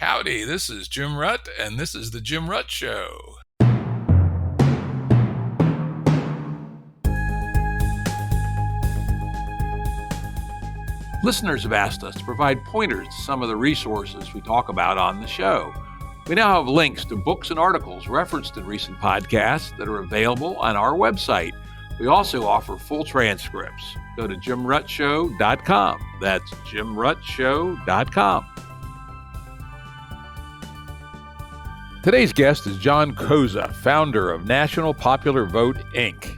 Howdy, this is Jim Rutt, and this is The Jim Rutt Show. Listeners have asked us to provide pointers to some of the resources we talk about on the show. We now have links to books and articles referenced in recent podcasts that are available on our website. We also offer full transcripts. Go to jimruttshow.com. That's jimruttshow.com. Today's guest is John Koza, founder of National Popular Vote, Inc.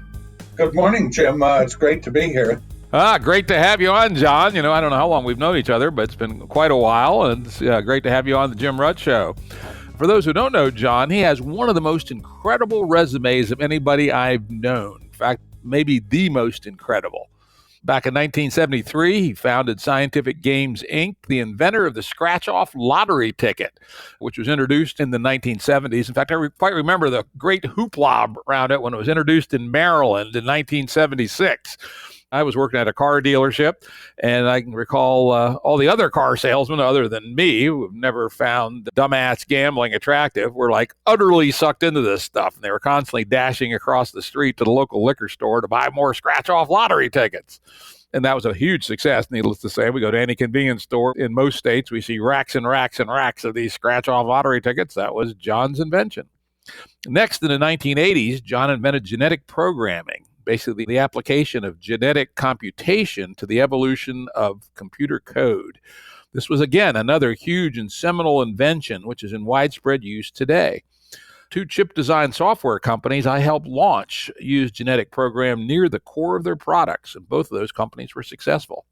Good morning, Jim. It's great to be here. Great to have you on, John. I don't know how long we've known each other, but it's been quite a while, and it's great to have you on the Jim Rutt Show. For those who don't know John, he has one of the most incredible resumes of anybody I've known. In fact, maybe the most incredible. Back in 1973, he founded Scientific Games, Inc., the inventor of the scratch-off lottery ticket, which was introduced in the 1970s. In fact, I quite remember the great hoopla around it when it was introduced in Maryland in 1976. I was working at a car dealership, and I can recall all the other car salesmen other than me who have never found dumbass gambling attractive were like utterly sucked into this stuff. And they were constantly dashing across the street to the local liquor store to buy more scratch-off lottery tickets. And that was a huge success, needless to say. We go to any convenience store in most states, we see racks and racks and racks of these scratch-off lottery tickets. That was John's invention. Next, in the 1980s, John invented genetic programming. Basically, the application of genetic computation to the evolution of computer code. This was, again, another huge and seminal invention, which is in widespread use today. Two chip design software companies I helped launch used genetic program near the core of their products, and both of those companies were successful.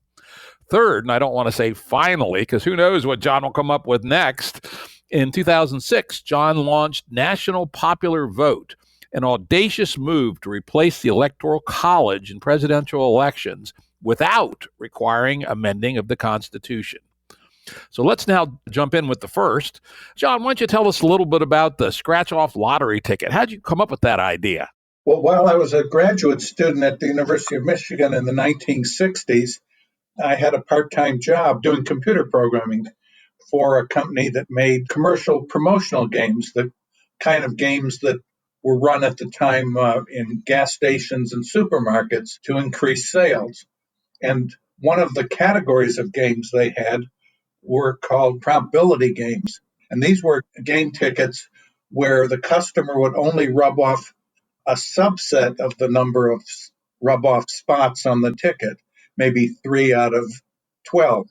Third, and I don't want to say finally, because who knows what John will come up with next, in 2006, John launched National Popular Vote, an audacious move to replace the Electoral College in presidential elections without requiring amending of the Constitution. So let's now jump in with the first. John, why don't you tell us a little bit about the scratch-off lottery ticket? How'd you come up with that idea? Well, while I was a graduate student at the University of Michigan in the 1960s, I had a part-time job doing computer programming for a company that made commercial promotional games, the kind of games that were run at the time in gas stations and supermarkets to increase sales. And one of the categories of games they had were called probability games. And these were game tickets where the customer would only rub off a subset of the number of rub-off spots on the ticket, maybe 3 out of 12.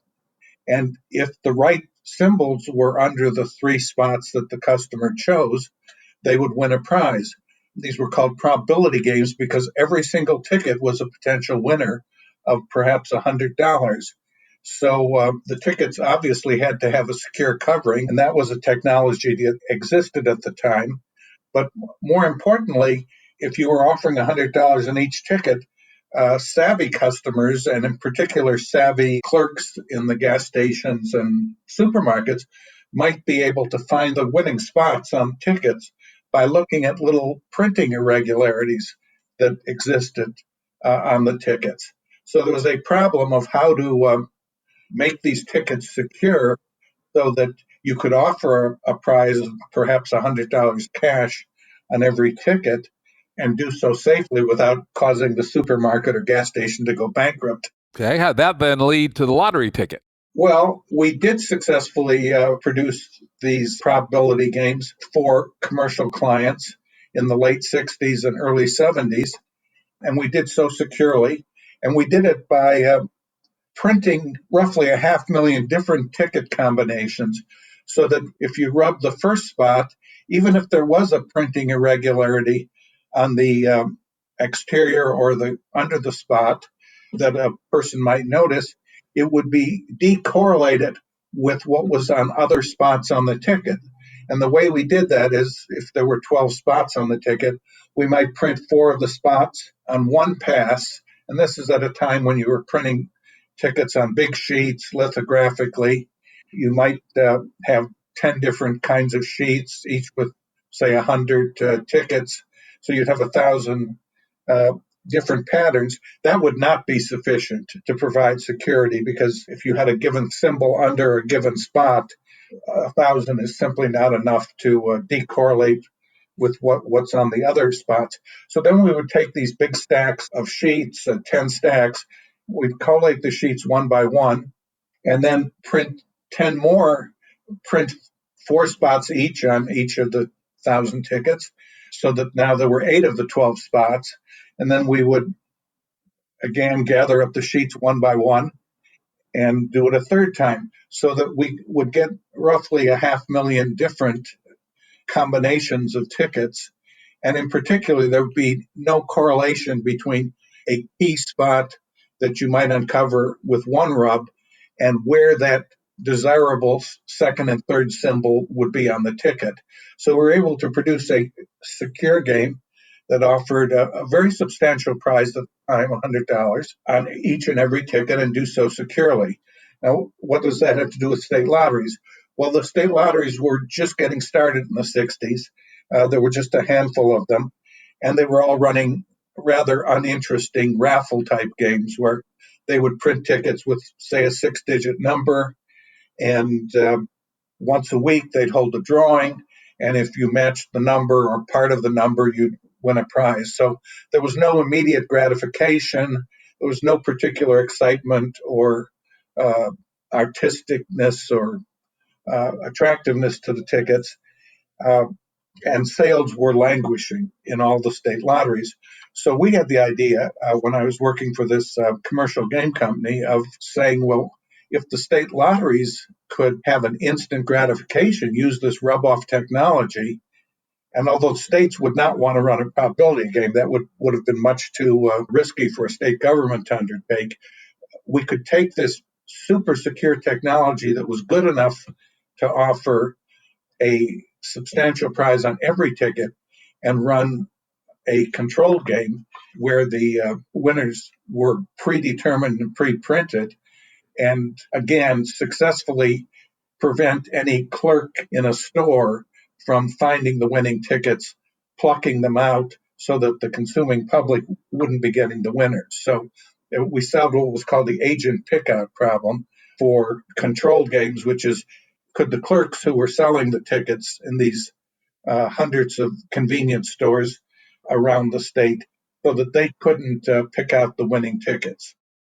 And if the right symbols were under the 3 spots that the customer chose, they would win a prize. These were called probability games because every single ticket was a potential winner of perhaps $100. So the tickets obviously had to have a secure covering, and that was a technology that existed at the time. But more importantly, if you were offering $100 in each ticket, savvy customers, and in particular savvy clerks in the gas stations and supermarkets, might be able to find the winning spots on tickets by looking at little printing irregularities that existed on the tickets. So there was a problem of how to make these tickets secure so that you could offer a prize of perhaps $100 cash on every ticket and do so safely without causing the supermarket or gas station to go bankrupt. Okay, how'd that then lead to the lottery ticket? Well, we did successfully produce these probability games for commercial clients in the late 60s and early 70s, and we did so securely. And we did it by printing roughly 500,000 different ticket combinations so that if you rub the first spot, even if there was a printing irregularity on the exterior or the under the spot that a person might notice, it would be decorrelated with what was on other spots on the ticket. And the way we did that is if there were 12 spots on the ticket, we might print 4 of the spots on one pass. And this is at a time when you were printing tickets on big sheets lithographically. You might have 10 different kinds of sheets, each with, say, 100 tickets. So you'd have 1,000 different patterns. That would not be sufficient to provide security, because if you had a given symbol under a given spot, 1,000 is simply not enough to decorrelate with what's on the other spots. So then we would take these big stacks of sheets, 10 stacks, we'd collate the sheets one by one, and then print 10 more, print 4 spots each on each of the 1,000 tickets, so that now there were 8 of the 12 spots. And then we would again gather up the sheets one by one and do it a third time, so that we would get roughly 500,000 different combinations of tickets. And in particular, there would be no correlation between a key spot that you might uncover with one rub and where that desirable second and third symbol would be on the ticket. So we're able to produce a secure game that offered a very substantial prize at the time, $100 on each and every ticket, and do so securely. Now, what does that have to do with state lotteries? Well, the state lotteries were just getting started in the 60s. There were just a handful of them, and they were all running rather uninteresting raffle type games where they would print tickets with, say, a 6-digit number, and once a week they'd hold a drawing, and if you matched the number or part of the number, you'd win a prize. So there was no immediate gratification. There was no particular excitement or artisticness or attractiveness to the tickets. And sales were languishing in all the state lotteries. So we had the idea when I was working for this commercial game company of saying, well, if the state lotteries could have an instant gratification, use this rub-off technology, and although states would not want to run a probability game, that would have been much too risky for a state government to undertake, we could take this super secure technology that was good enough to offer a substantial prize on every ticket and run a controlled game where the winners were predetermined and pre-printed, and again successfully prevent any clerk in a store from finding the winning tickets, plucking them out so that the consuming public wouldn't be getting the winners. So we solved what was called the agent pickout problem for controlled games, which is, could the clerks who were selling the tickets in these hundreds of convenience stores around the state, so that they couldn't pick out the winning tickets.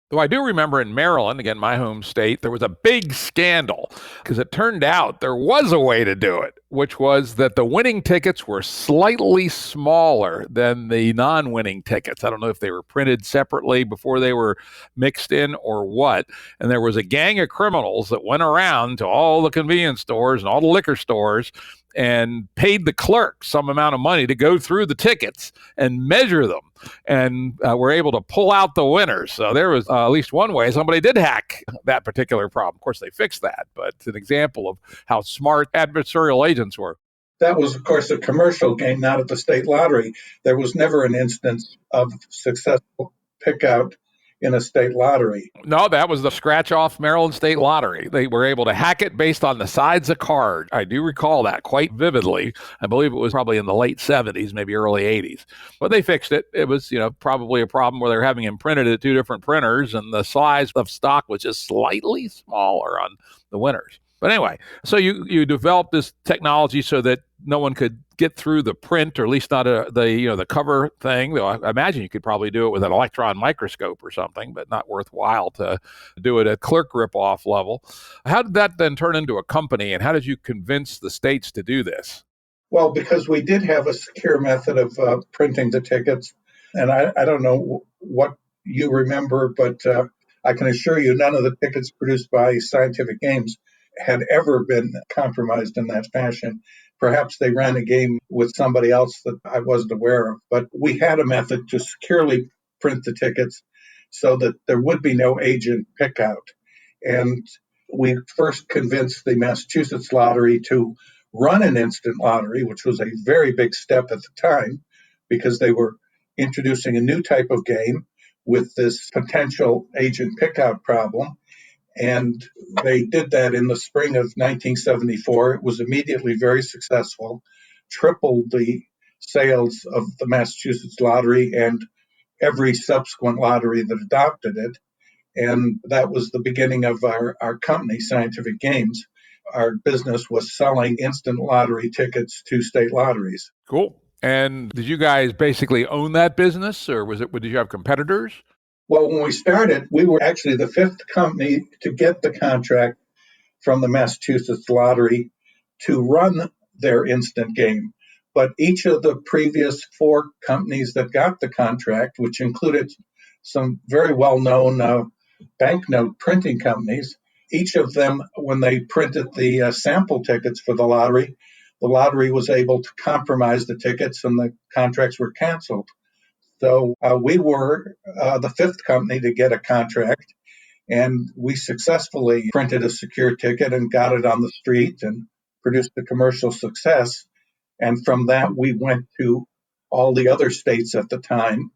Though I do remember in Maryland, again, my home state, there was a big scandal because it turned out there was a way to do it, which was that the winning tickets were slightly smaller than the non-winning tickets. I don't know if they were printed separately before they were mixed in or what. And there was a gang of criminals that went around to all the convenience stores and all the liquor stores and paid the clerk some amount of money to go through the tickets and measure them, and were able to pull out the winners. So there was at least one way somebody did hack that particular problem. Of course, they fixed that, but it's an example of how smart adversarial agents were. That was, of course, a commercial game, not at the state lottery. There was never an instance of successful pickout in a state lottery. No, that was the scratch-off Maryland State Lottery. They were able to hack it based on the sides of cards. I do recall that quite vividly. I believe it was probably in the late 70s, maybe early 80s. But they fixed it. It was, probably a problem where they were having them printed at 2 different printers, and the size of stock was just slightly smaller on the winners. But anyway, so you developed this technology so that no one could get through the print, or at least not the cover thing. Though I imagine you could probably do it with an electron microscope or something, but not worthwhile to do it at clerk rip-off level. How did that then turn into a company, and how did you convince the states to do this? Well, because we did have a secure method of printing the tickets, and I don't know what you remember, but I can assure you none of the tickets produced by Scientific Games had ever been compromised in that fashion. Perhaps they ran a game with somebody else that I wasn't aware of, but we had a method to securely print the tickets so that there would be no agent pickout. And we first convinced the Massachusetts Lottery to run an instant lottery, which was a very big step at the time because they were introducing a new type of game with this potential agent pickout problem. And they did that in the spring of 1974. It was immediately very successful, tripled the sales of the Massachusetts Lottery and every subsequent lottery that adopted it. And that was the beginning of our company, Scientific Games. our business was selling instant lottery tickets to state lotteries. Cool. And did you guys basically own that business, or did you have competitors? Well, when we started, we were actually the fifth company to get the contract from the Massachusetts Lottery to run their instant game. But each of the previous four companies that got the contract, which included some very well-known banknote printing companies, each of them, when they printed the sample tickets for the lottery was able to compromise the tickets and the contracts were canceled. So we were the fifth company to get a contract, and we successfully printed a secure ticket and got it on the street and produced a commercial success. And from that, we went to all the other states at the time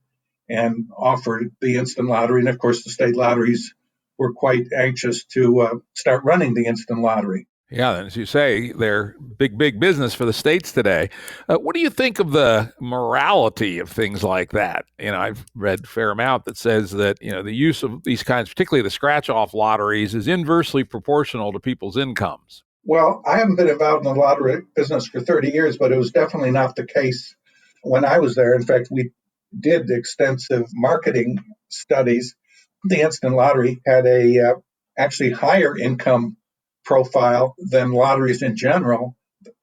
and offered the instant lottery. And of course, the state lotteries were quite anxious to start running the instant lottery. Yeah, and as you say, they're big business for the states today. What do you think of the morality of things like that? I've read a fair amount that says that, the use of these kinds, particularly the scratch-off lotteries, is inversely proportional to people's incomes. Well, I haven't been involved in the lottery business for 30 years, but it was definitely not the case when I was there. In fact, we did extensive marketing studies. The instant lottery had a actually higher income profile than lotteries in general.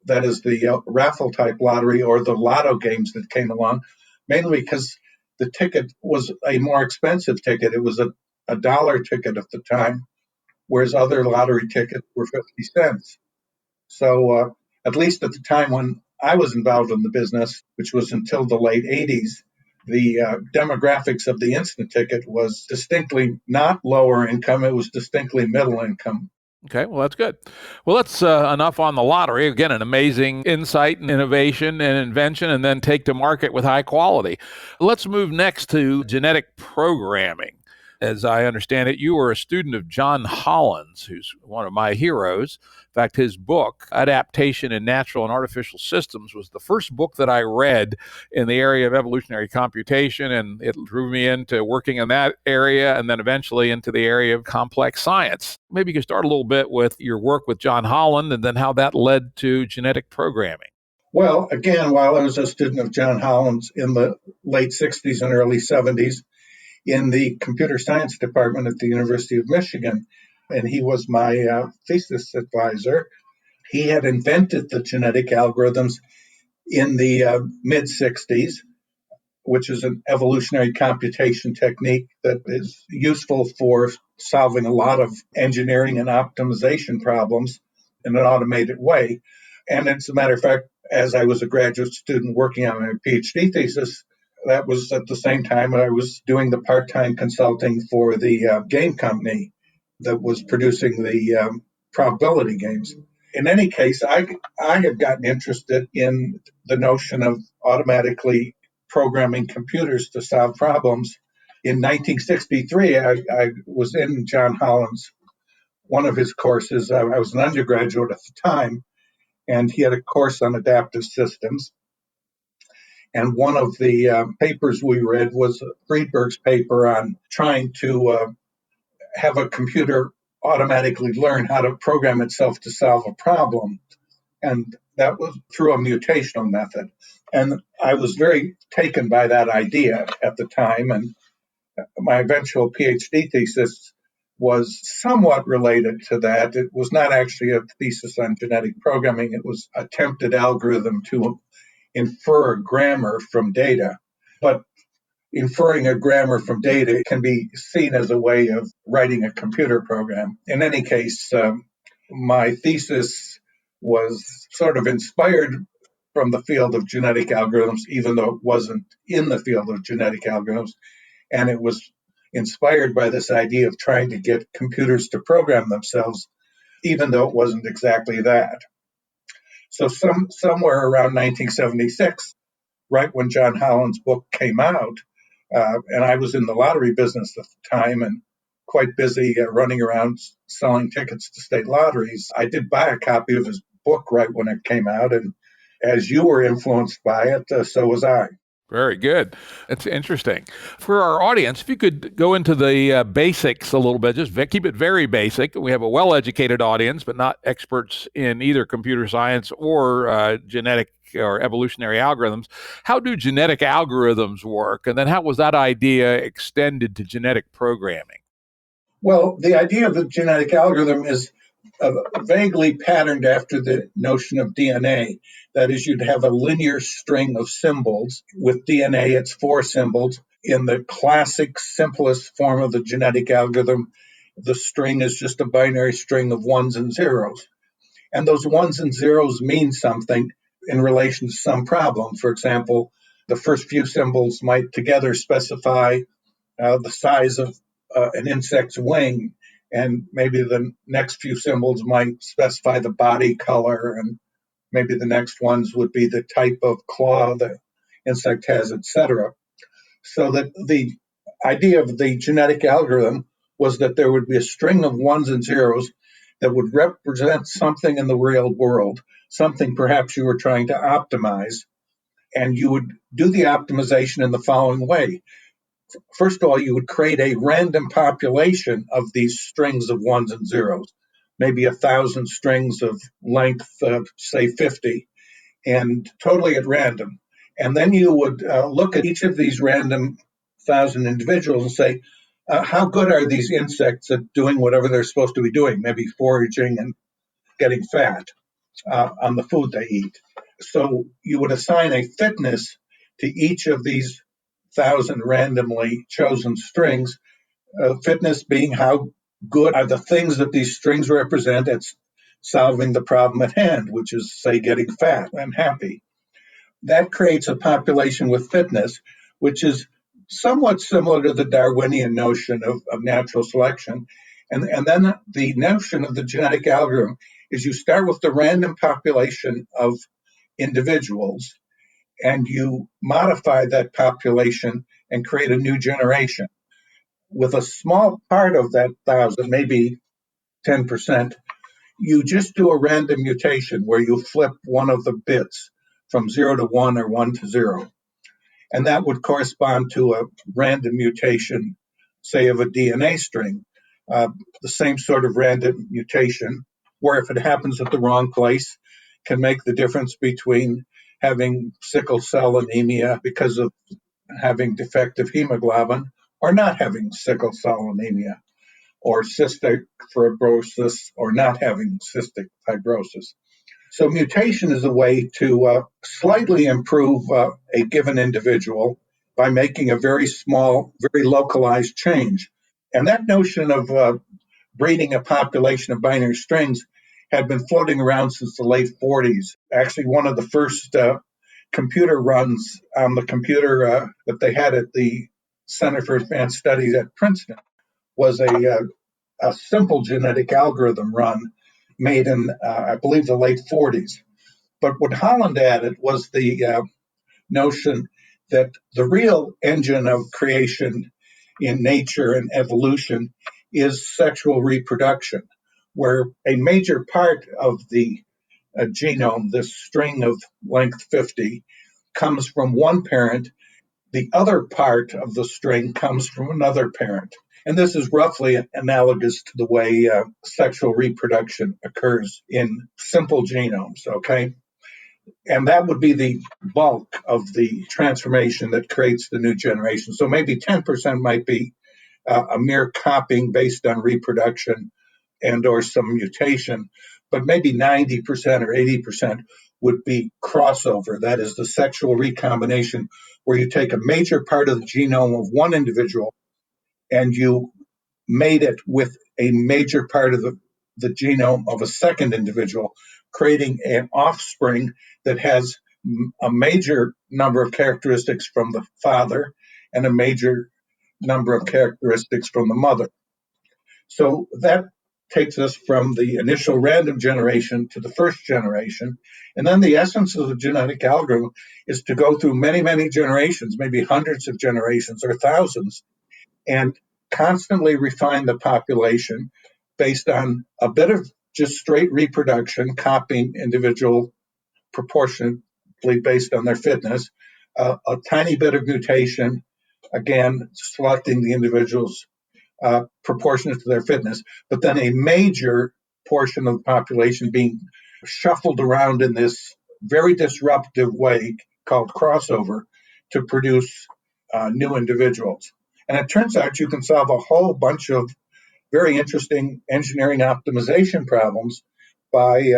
That is the raffle type lottery or the lotto games that came along, mainly because the ticket was a more expensive ticket. It was a dollar ticket at the time, whereas other lottery tickets were 50 cents. So at least at the time when I was involved in the business, which was until the late 80s, the demographics of the instant ticket was distinctly not lower income. It was distinctly middle income. Okay, well, that's good. Well, that's enough on the lottery. Again, an amazing insight and innovation and invention, and then take to market with high quality. Let's move next to genetic programming. As I understand it, you were a student of John Holland's, who's one of my heroes. In fact, his book, Adaptation in Natural and Artificial Systems, was the first book that I read in the area of evolutionary computation, and it drew me into working in that area and then eventually into the area of complex science. Maybe you could start a little bit with your work with John Holland and then how that led to genetic programming. Well, again, while I was a student of John Holland's in the late 60s and early 70s, in the computer science department at the University of Michigan, and he was my thesis advisor. He had invented the genetic algorithms in the mid 60s, which is an evolutionary computation technique that is useful for solving a lot of engineering and optimization problems in an automated way. And as a matter of fact, as I was a graduate student working on my PhD thesis, that was at the same time I was doing the part-time consulting for the game company that was producing the probability games. In any case, I had gotten interested in the notion of automatically programming computers to solve problems. In 1963, I was in John Holland's, one of his courses. I was an undergraduate at the time, and he had a course on adaptive systems. And one of the papers we read was Friedberg's paper on trying to have a computer automatically learn how to program itself to solve a problem. And that was through a mutational method. And I was very taken by that idea at the time. And my eventual PhD thesis was somewhat related to that. It was not actually a thesis on genetic programming. It was attempted algorithm to infer grammar from data. But inferring a grammar from data can be seen as a way of writing a computer program. In any case, my thesis was sort of inspired from the field of genetic algorithms, even though it wasn't in the field of genetic algorithms. And it was inspired by this idea of trying to get computers to program themselves, even though it wasn't exactly that. So somewhere around 1976, right when John Holland's book came out, and I was in the lottery business at the time and quite busy running around selling tickets to state lotteries, I did buy a copy of his book right when it came out. And as you were influenced by it, so was I. Very good. That's interesting. For our audience, if you could go into the basics a little bit, just keep it very basic. We have a well-educated audience, but not experts in either computer science or genetic or evolutionary algorithms. How do genetic algorithms work? And then how was that idea extended to genetic programming? Well, the idea of the genetic algorithm is vaguely patterned after the notion of DNA. That is, you'd have a linear string of symbols. With DNA, it's four symbols. In the classic, simplest form of the genetic algorithm, the string is just a binary string of ones and zeros. And those ones and zeros mean something in relation to some problem. For example, the first few symbols might together specify the size of an insect's wing, and maybe the next few symbols might specify the body color, and maybe the next ones would be the type of claw the insect has, etc. So that the idea of the genetic algorithm was that there would be a string of ones and zeros that would represent something in the real world, something perhaps you were trying to optimize, and you would do the optimization in the following way. First of all, you would create a random population of these strings of ones and zeros, maybe 1,000 strings of length, say 50, and totally at random. And then you would look at each of these random 1,000 individuals and say, how good are these insects at doing whatever they're supposed to be doing, maybe foraging and getting fat on the food they eat. So you would assign a fitness to each of these 1,000 randomly chosen strings, fitness being how good are the things that these strings represent at solving the problem at hand, which is, say, getting fat and happy. That creates a population with fitness, which is somewhat similar to the Darwinian notion of natural selection. And then the notion of the genetic algorithm is you start with the random population of individuals and you modify that population and create a new generation. With a small part of that 1,000, maybe 10%, you just do a random mutation where you flip one of the bits from 0 to 1 or 1 to 0. And that would correspond to a random mutation, say, of a DNA string. The same sort of random mutation, where if it happens at the wrong place, can make the difference between having sickle cell anemia because of having defective hemoglobin or not having sickle cell anemia, or cystic fibrosis or not having cystic fibrosis. So mutation is a way to slightly improve a given individual by making a very small, very localized change. And that notion of breeding a population of binary strings had been floating around since the late 40s. Actually, one of the first computer runs on the computer that they had at the Center for Advanced Studies at Princeton was a simple genetic algorithm run made in, I believe, the late 40s. But what Holland added was the notion that the real engine of creation in nature and evolution is sexual reproduction, where a major part of the genome, this string of length 50, comes from one parent. The other part of the string comes from another parent. And this is roughly analogous to the way sexual reproduction occurs in simple genomes, okay? And that would be the bulk of the transformation that creates the new generation. So maybe 10% might be a mere copying based on reproduction and or some mutation, but maybe 90% or 80% would be crossover. That is the sexual recombination, where you take a major part of the genome of one individual and you made it with a major part of the genome of a second individual, creating an offspring that has a major number of characteristics from the father and a major number of characteristics from the mother. So that takes us from the initial random generation to the first generation. And then the essence of the genetic algorithm is to go through many, many generations, maybe hundreds of generations or thousands, and constantly refine the population based on a bit of just straight reproduction, copying individual proportionately based on their fitness, a tiny bit of mutation, again, selecting the individuals proportionate to their fitness, but then a major portion of the population being shuffled around in this very disruptive way called crossover to produce new individuals. And it turns out you can solve a whole bunch of very interesting engineering optimization problems by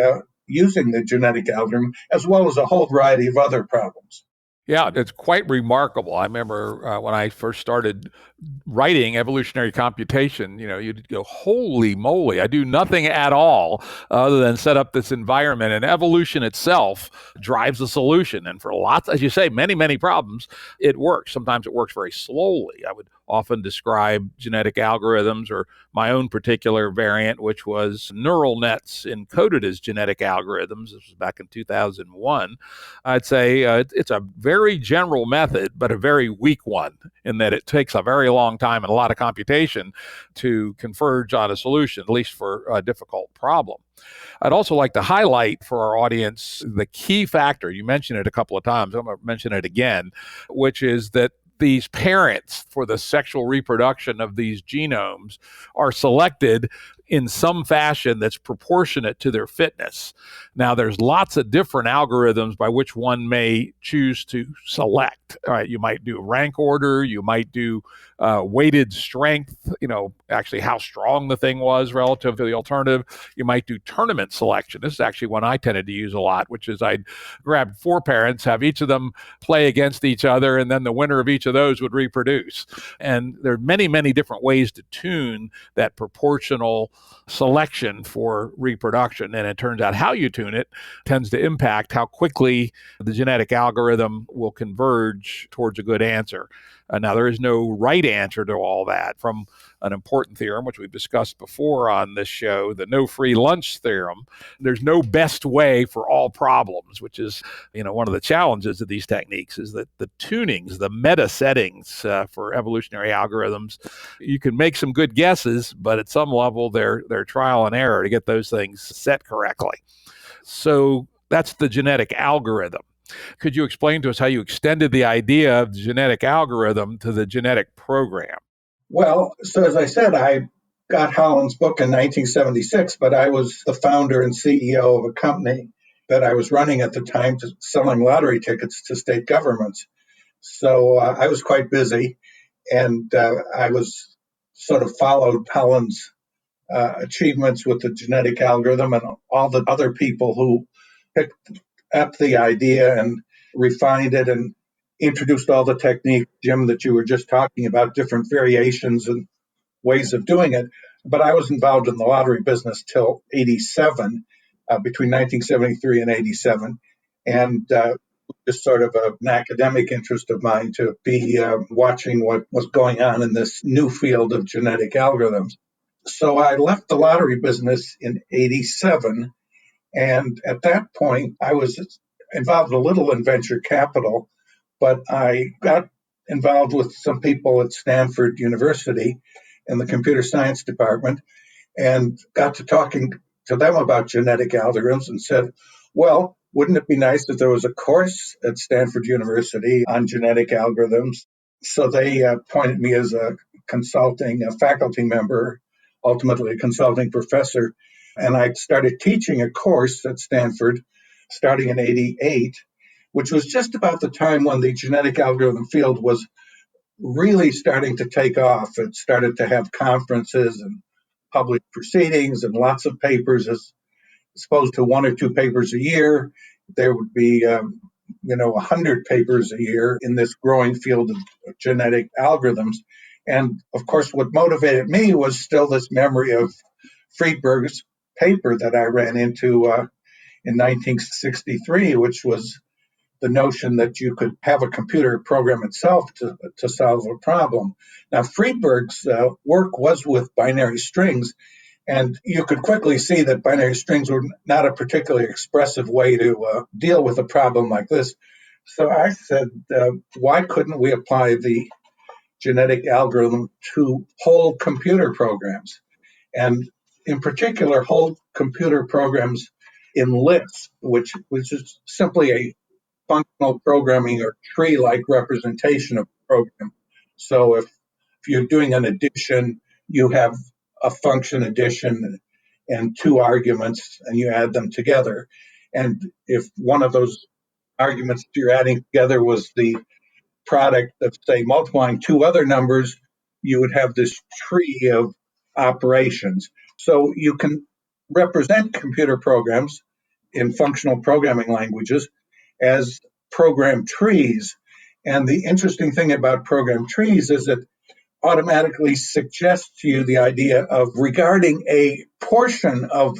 using the genetic algorithm, as well as a whole variety of other problems. Yeah, it's quite remarkable. I remember when I first started writing evolutionary computation, you'd go, holy moly, I do nothing at all other than set up this environment, and evolution itself drives the solution. And for lots, as you say, many, many problems, it works. Sometimes it works very slowly. I would often describe genetic algorithms, or my own particular variant, which was neural nets encoded as genetic algorithms. This was back in 2001. I'd say it's a very general method, but a very weak one, in that it takes a very long time and a lot of computation to converge on a solution, at least for a difficult problem. I'd also like to highlight for our audience the key factor. You mentioned it a couple of times. I'm going to mention it again, which is that these parents for the sexual reproduction of these genomes are selected in some fashion that's proportionate to their fitness. Now, there's lots of different algorithms by which one may choose to select. All right, you might do rank order, you might do weighted strength, actually how strong the thing was relative to the alternative. You might do tournament selection. This is actually one I tended to use a lot, which is I'd grab 4 parents, have each of them play against each other, and then the winner of each of those would reproduce. And there are many, many different ways to tune that proportional selection for reproduction. And it turns out how you tune it tends to impact how quickly the genetic algorithm will converge towards a good answer. Now, there is no right answer to all that. From an important theorem, which we've discussed before on this show, the no free lunch theorem, there's no best way for all problems, which is, one of the challenges of these techniques is that the tunings, the meta settings for evolutionary algorithms, you can make some good guesses, but at some level, they're trial and error to get those things set correctly. So that's the genetic algorithm. Could you explain to us how you extended the idea of the genetic algorithm to the genetic program? Well, so as I said, I got Holland's book in 1976, but I was the founder and CEO of a company that I was running at the time, selling lottery tickets to state governments. So I was quite busy, and I was sort of followed Holland's achievements with the genetic algorithm and all the other people who picked up the idea and refined it and introduced all the technique, Jim, that you were just talking about, different variations and ways of doing it. But I was involved in the lottery business till 87, between 1973 and 87. And just sort of an academic interest of mine to be watching what was going on in this new field of genetic algorithms. So I left the lottery business in 87. And at that point, I was involved a little in venture capital, but I got involved with some people at Stanford University in the computer science department and got to talking to them about genetic algorithms and said, well, wouldn't it be nice if there was a course at Stanford University on genetic algorithms? So they appointed me as a faculty member, ultimately a consulting professor. And I started teaching a course at Stanford starting in 88, which was just about the time when the genetic algorithm field was really starting to take off. It started to have conferences and public proceedings and lots of papers, as opposed to 1 or 2 papers a year. There would be 100 papers a year in this growing field of genetic algorithms. And of course, what motivated me was still this memory of Friedberg's paper that I ran into in 1963, which was the notion that you could have a computer program itself to solve a problem. Now, Friedberg's work was with binary strings, and you could quickly see that binary strings were not a particularly expressive way to deal with a problem like this. So I said, why couldn't we apply the genetic algorithm to whole computer programs? And in particular, whole computer programs in Lisp, which is simply a functional programming or tree-like representation of the program. So if you're doing an addition, you have a function addition and two arguments, and you add them together. And if one of those arguments you're adding together was the product of, say, multiplying two other numbers, you would have this tree of operations. So you can represent computer programs in functional programming languages as program trees. And the interesting thing about program trees is that automatically suggests to you the idea of regarding a portion of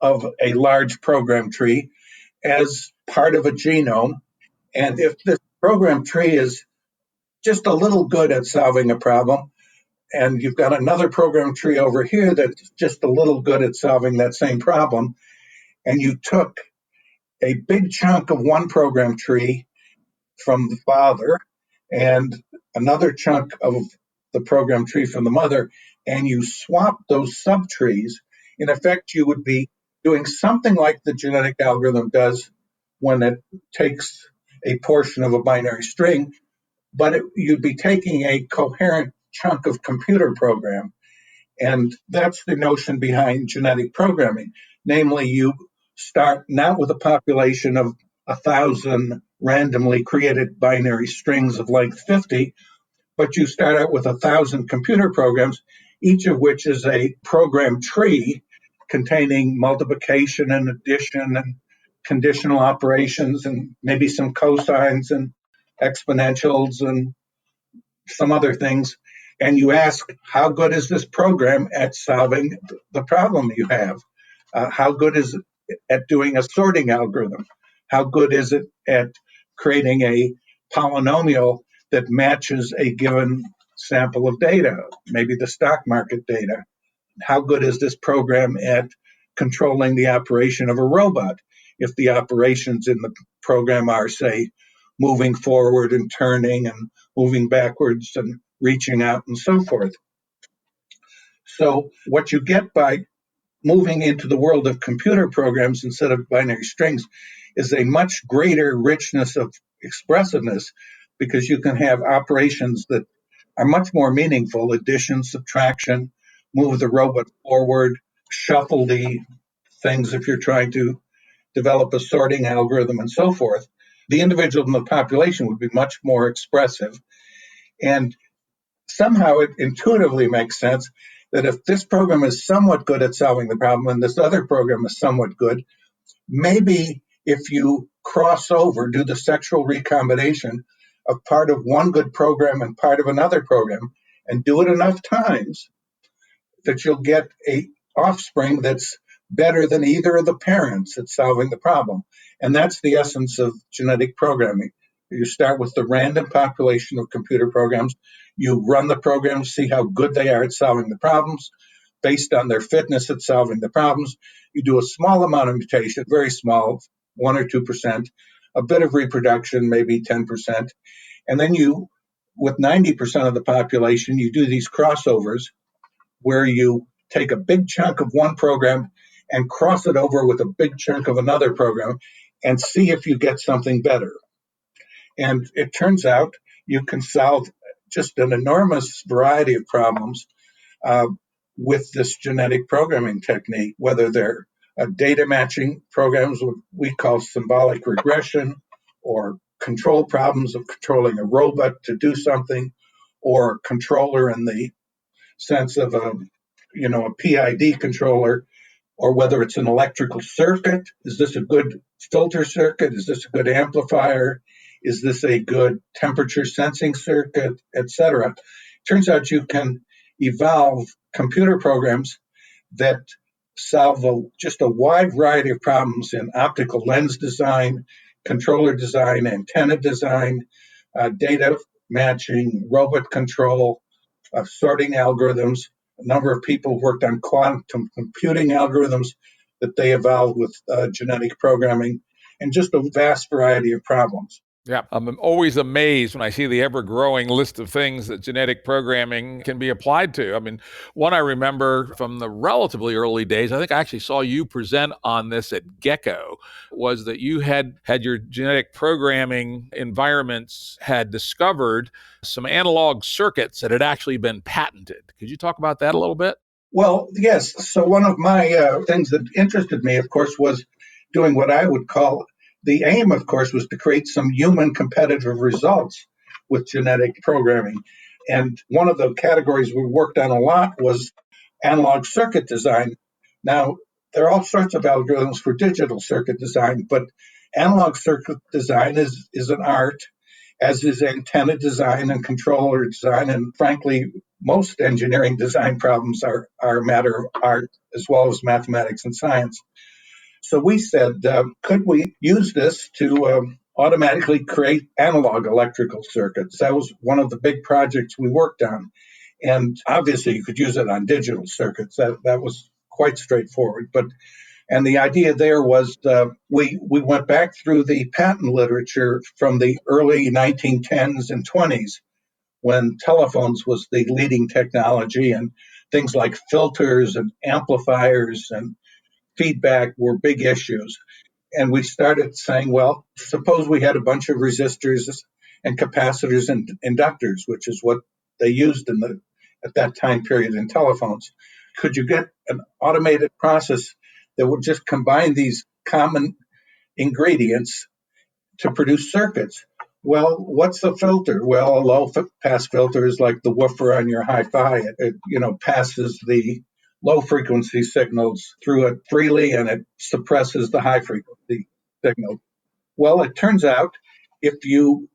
a large program tree as part of a genome. And if this program tree is just a little good at solving a problem, and you've got another program tree over here that's just a little good at solving that same problem, and you took a big chunk of one program tree from the father and another chunk of the program tree from the mother, and you swap those subtrees, in effect, you would be doing something like the genetic algorithm does when it takes a portion of a binary string, but you'd be taking a coherent chunk of computer program. And that's the notion behind genetic programming. Namely, you start not with a population of 1,000 randomly created binary strings of length 50, but you start out with 1,000 computer programs, each of which is a program tree containing multiplication and addition and conditional operations and maybe some cosines and exponentials and some other things. And you ask, how good is this program at solving the problem you have? How good is it at doing a sorting algorithm? How good is it at creating a polynomial that matches a given sample of data, maybe the stock market data? How good is this program at controlling the operation of a robot? If the operations in the program are, say, moving forward and turning and moving backwards and reaching out and so forth. So what you get by moving into the world of computer programs instead of binary strings is a much greater richness of expressiveness, because you can have operations that are much more meaningful: addition, subtraction, move the robot forward, shuffle the things if you're trying to develop a sorting algorithm and so forth. The individual in the population would be much more expressive. And somehow it intuitively makes sense that if this program is somewhat good at solving the problem and this other program is somewhat good, maybe if you cross over, do the sexual recombination of part of one good program and part of another program, and do it enough times, that you'll get a offspring that's better than either of the parents at solving the problem. And that's the essence of genetic programming. You start with the random population of computer programs. You run the programs, see how good they are at solving the problems. Based on their fitness at solving the problems, you do a small amount of mutation, very small, 1 or 2%, a bit of reproduction, maybe 10%. And then you, with 90% of the population, you do these crossovers where you take a big chunk of one program and cross it over with a big chunk of another program and see if you get something better. And it turns out you can solve just an enormous variety of problems with this genetic programming technique, whether they're data matching programs, what we call symbolic regression, or control problems of controlling a robot to do something, or controller in the sense of a PID controller, or whether it's an electrical circuit. Is this a good filter circuit? Is this a good amplifier? Is this a good temperature sensing circuit, etc.? Turns out you can evolve computer programs that solve just a wide variety of problems in optical lens design, controller design, antenna design, data matching, robot control, sorting algorithms. A number of people worked on quantum computing algorithms that they evolved with genetic programming, and just a vast variety of problems. Yeah, I'm always amazed when I see the ever-growing list of things that genetic programming can be applied to. I mean, one I remember from the relatively early days, I think I actually saw you present on this at Gecko, was that you had your genetic programming environments had discovered some analog circuits that had actually been patented. Could you talk about that a little bit? Well, yes. So one of my things that interested me, of course, was doing what I would call the aim, of course, was to create some human competitive results with genetic programming. And one of the categories we worked on a lot was analog circuit design. Now, there are all sorts of algorithms for digital circuit design, but analog circuit design is an art, as is antenna design and controller design. And frankly, most engineering design problems are a matter of art as well as mathematics and science. So we said, could we use this to automatically create analog electrical circuits? That was one of the big projects we worked on. And obviously, you could use it on digital circuits. That was quite straightforward. And the idea there was we went back through the patent literature from the early 1910s and 20s when telephones was the leading technology, and things like filters and amplifiers and feedback were big issues. And we started saying, well, suppose we had a bunch of resistors and capacitors and inductors, which is what they used at that time period in telephones. Could you get an automated process that would just combine these common ingredients to produce circuits? Well, what's a filter? Well, a low pass filter is like the woofer on your hi-fi. It passes the low frequency signals through it freely, and it suppresses the high frequency signal. Well, it turns out if you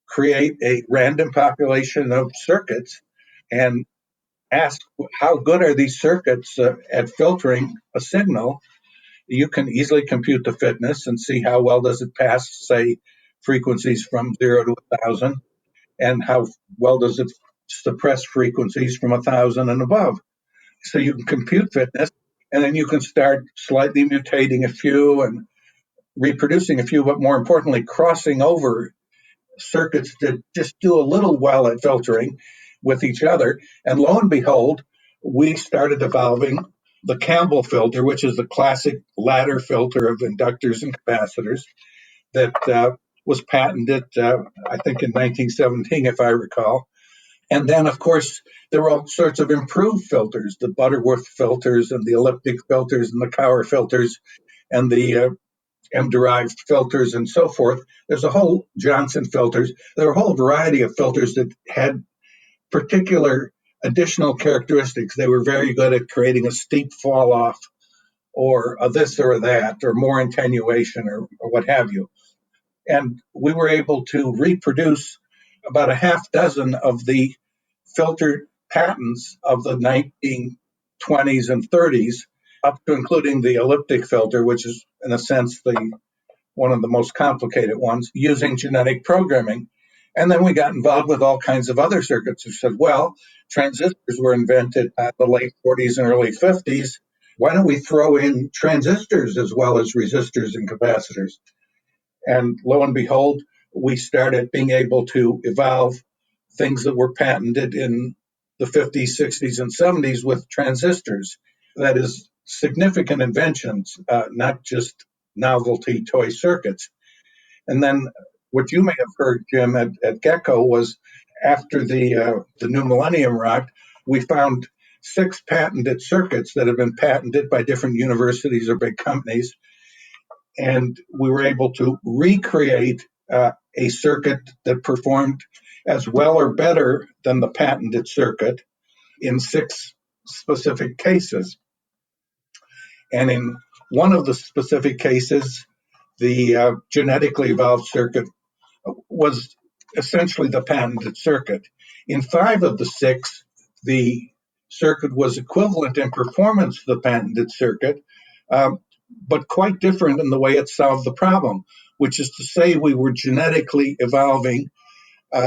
create a random population of circuits and ask how good are these circuits at filtering a signal, you can easily compute the fitness and see how well does it pass, say, frequencies from 0 to 1,000, and how well does it suppress frequencies from 1,000 and above. So you can compute fitness, and then you can start slightly mutating a few and reproducing a few, but more importantly, crossing over circuits that just do a little well at filtering with each other. And lo and behold, we started evolving the Campbell filter, which is the classic ladder filter of inductors and capacitors that was patented, I think, in 1917, if I recall. And then, of course, there were all sorts of improved filters, the Butterworth filters and the elliptic filters and the Cowher filters and the M-derived filters and so forth. There's a whole Johnson filters. There are a whole variety of filters that had particular additional characteristics. They were very good at creating a steep fall off or a this or a that or more attenuation or what have you. And we were able to reproduce about a half dozen of the filter patents of the 1920s and 30s, up to including the elliptic filter, which is, in a sense, one of the most complicated ones, using genetic programming. And then we got involved with all kinds of other circuits who said, well, transistors were invented at the late 40s and early 50s. Why don't we throw in transistors as well as resistors and capacitors? And lo and behold, we started being able to evolve things that were patented in the 50s, 60s, and 70s with transistors. That is significant inventions, not just novelty toy circuits. And then what you may have heard, Jim, at Gecko was after the new millennium rocked, we found 6 patented circuits that have been patented by different universities or big companies. And we were able to recreate a circuit that performed as well or better than the patented circuit in 6 specific cases. And in one of the specific cases, the genetically evolved circuit was essentially the patented circuit. In 5 of the 6, the circuit was equivalent in performance to the patented circuit, but quite different in the way it solved the problem, which is to say we were genetically evolving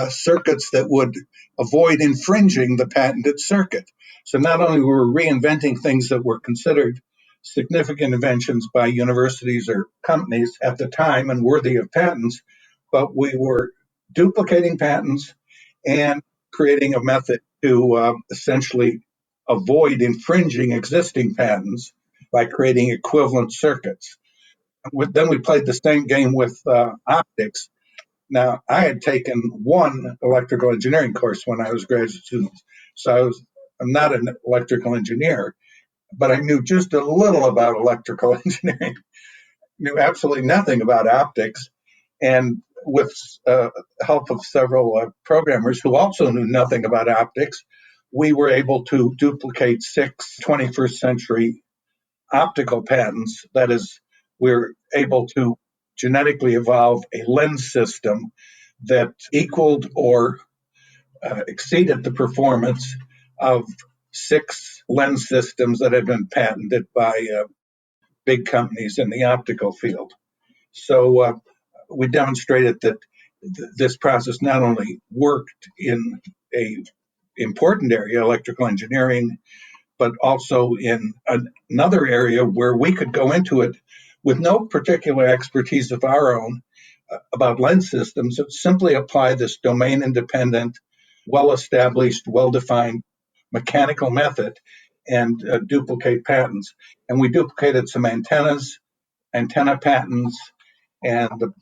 circuits that would avoid infringing the patented circuit. So not only were we reinventing things that were considered significant inventions by universities or companies at the time and worthy of patents, but we were duplicating patents and creating a method to essentially avoid infringing existing patents by creating equivalent circuits. Then we played the same game with optics. Now, I had taken one electrical engineering course when I was a graduate student, so I'm not an electrical engineer, but I knew just a little about electrical engineering, knew absolutely nothing about optics, and with help of several programmers who also knew nothing about optics, we were able to duplicate 6 21st century optical patents. That is, we're able to genetically evolve a lens system that equaled or exceeded the performance of 6 lens systems that had been patented by big companies in the optical field. So we demonstrated that this process not only worked in a important area, electrical engineering, but also in another area where we could go into it with no particular expertise of our own about lens systems, simply apply this domain independent, well established, well defined mechanical method and duplicate patents. And we duplicated some antenna patents, and the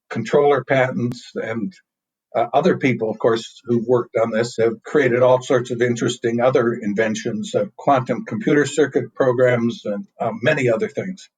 controller patents, and other people, of course, who've worked on this have created all sorts of interesting other inventions, quantum computer circuit programs, and many other things.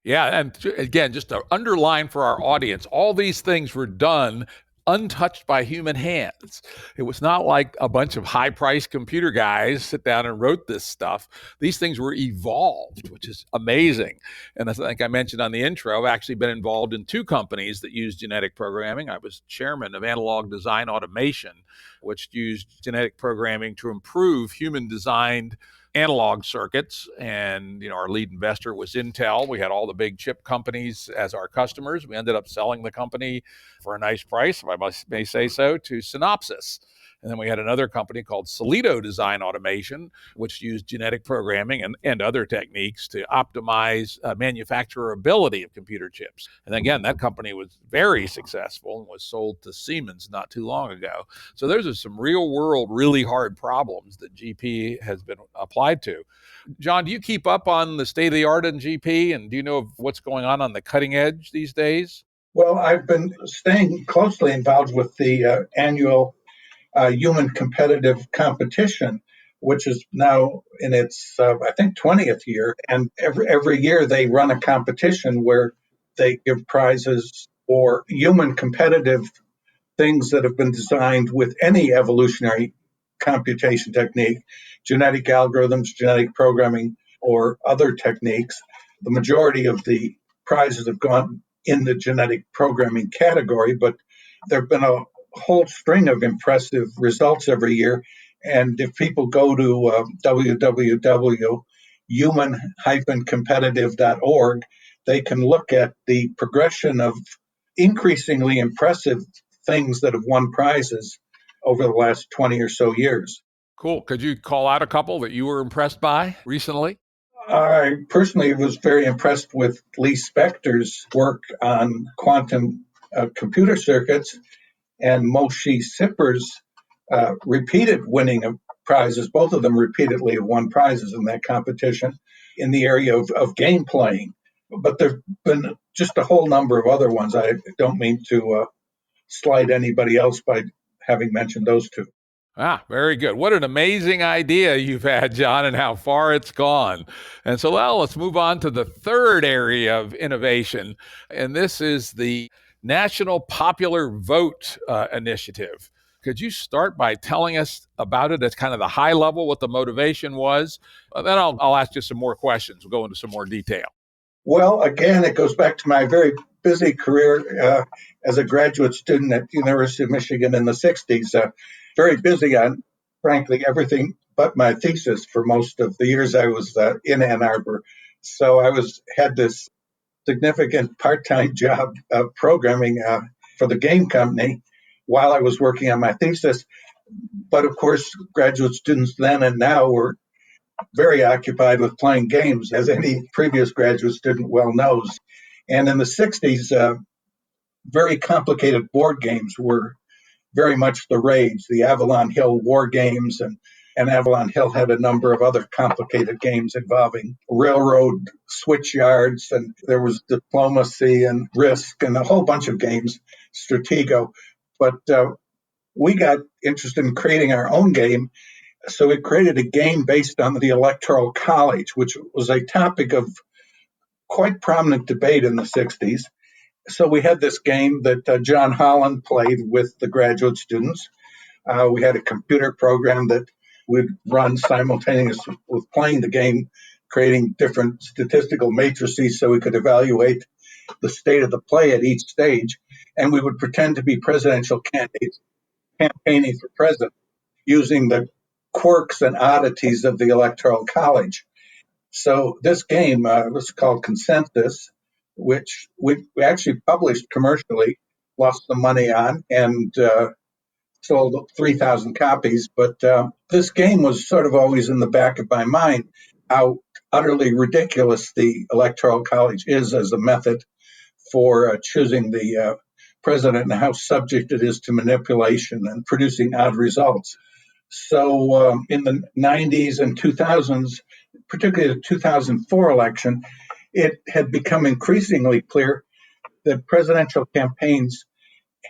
Yeah, and again, just to underline for our audience, all these things were done untouched by human hands. It was not like a bunch of high-priced computer guys sit down and wrote this stuff. These things were evolved, which is amazing. And I think I mentioned on the intro, I've actually been involved in 2 companies that use genetic programming. I was chairman of Analog Design Automation, which used genetic programming to improve human-designed analog circuits. And our lead investor was Intel. We had all the big chip companies as our customers. We ended up selling the company for a nice price, if I may say so, to Synopsys. And then we had another company called Solido Design Automation, which used genetic programming and other techniques to optimize manufacturability of computer chips. And again, that company was very successful and was sold to Siemens not too long ago. So those are some real world, really hard problems that GP has been applied to. John, do you keep up on the state of the art in GP? And do you know what's going on the cutting edge these days? Well, I've been staying closely involved with the annual human competitive competition, which is now in its, I think, 20th year. And every year they run a competition where they give prizes for human competitive things that have been designed with any evolutionary computation technique, genetic algorithms, genetic programming, or other techniques. The majority of the prizes have gone in the genetic programming category, but there have been a whole string of impressive results every year. And if people go to www.human-competitive.org, they can look at the progression of increasingly impressive things that have won prizes over the last 20 or so years. Cool. Could you call out a couple that you were impressed by recently? I personally was very impressed with Lee Spector's work on quantum computer circuits, and Moshe Sipper's repeated winning of prizes. Both of them repeatedly have won prizes in that competition in the area of game playing. But there have been just a whole number of other ones. I don't mean to slight anybody else by having mentioned those 2. Ah, very good. What an amazing idea you've had, John, and how far it's gone. And so now let's move on to the third area of innovation. And this is the National Popular Vote Initiative. Could you start by telling us about it at kind of the high level, what the motivation was? Then I'll ask you some more questions. We'll go into some more detail. Well, again, it goes back to my very busy career as a graduate student at the University of Michigan in the 60s. Very busy on, frankly, everything but my thesis for most of the years I was in Ann Arbor. So I had this significant part-time job programming for the game company while I was working on my thesis. But of course, graduate students then and now were very occupied with playing games, as any previous graduate student well knows. And in the 60s, very complicated board games were very much the rage. The Avalon Hill war games, and Avalon Hill had a number of other complicated games involving railroad switch yards, and there was diplomacy and risk and a whole bunch of games, Stratego. But we got interested in creating our own game, so we created a game based on the Electoral College, which was a topic of quite prominent debate in the 60s. So we had this game that John Holland played with the graduate students. We had a computer program that would run simultaneously with playing the game, creating different statistical matrices so we could evaluate the state of the play at each stage. And we would pretend to be presidential candidates campaigning for president using the quirks and oddities of the Electoral College. So this game was called Consensus, which we actually published commercially, lost some money on, and sold 3,000 copies. But this game was sort of always in the back of my mind, how utterly ridiculous the Electoral College is as a method for choosing the president, and how subject it is to manipulation and producing odd results. So in the 90s and 2000s, particularly the 2004 election, it had become increasingly clear that presidential campaigns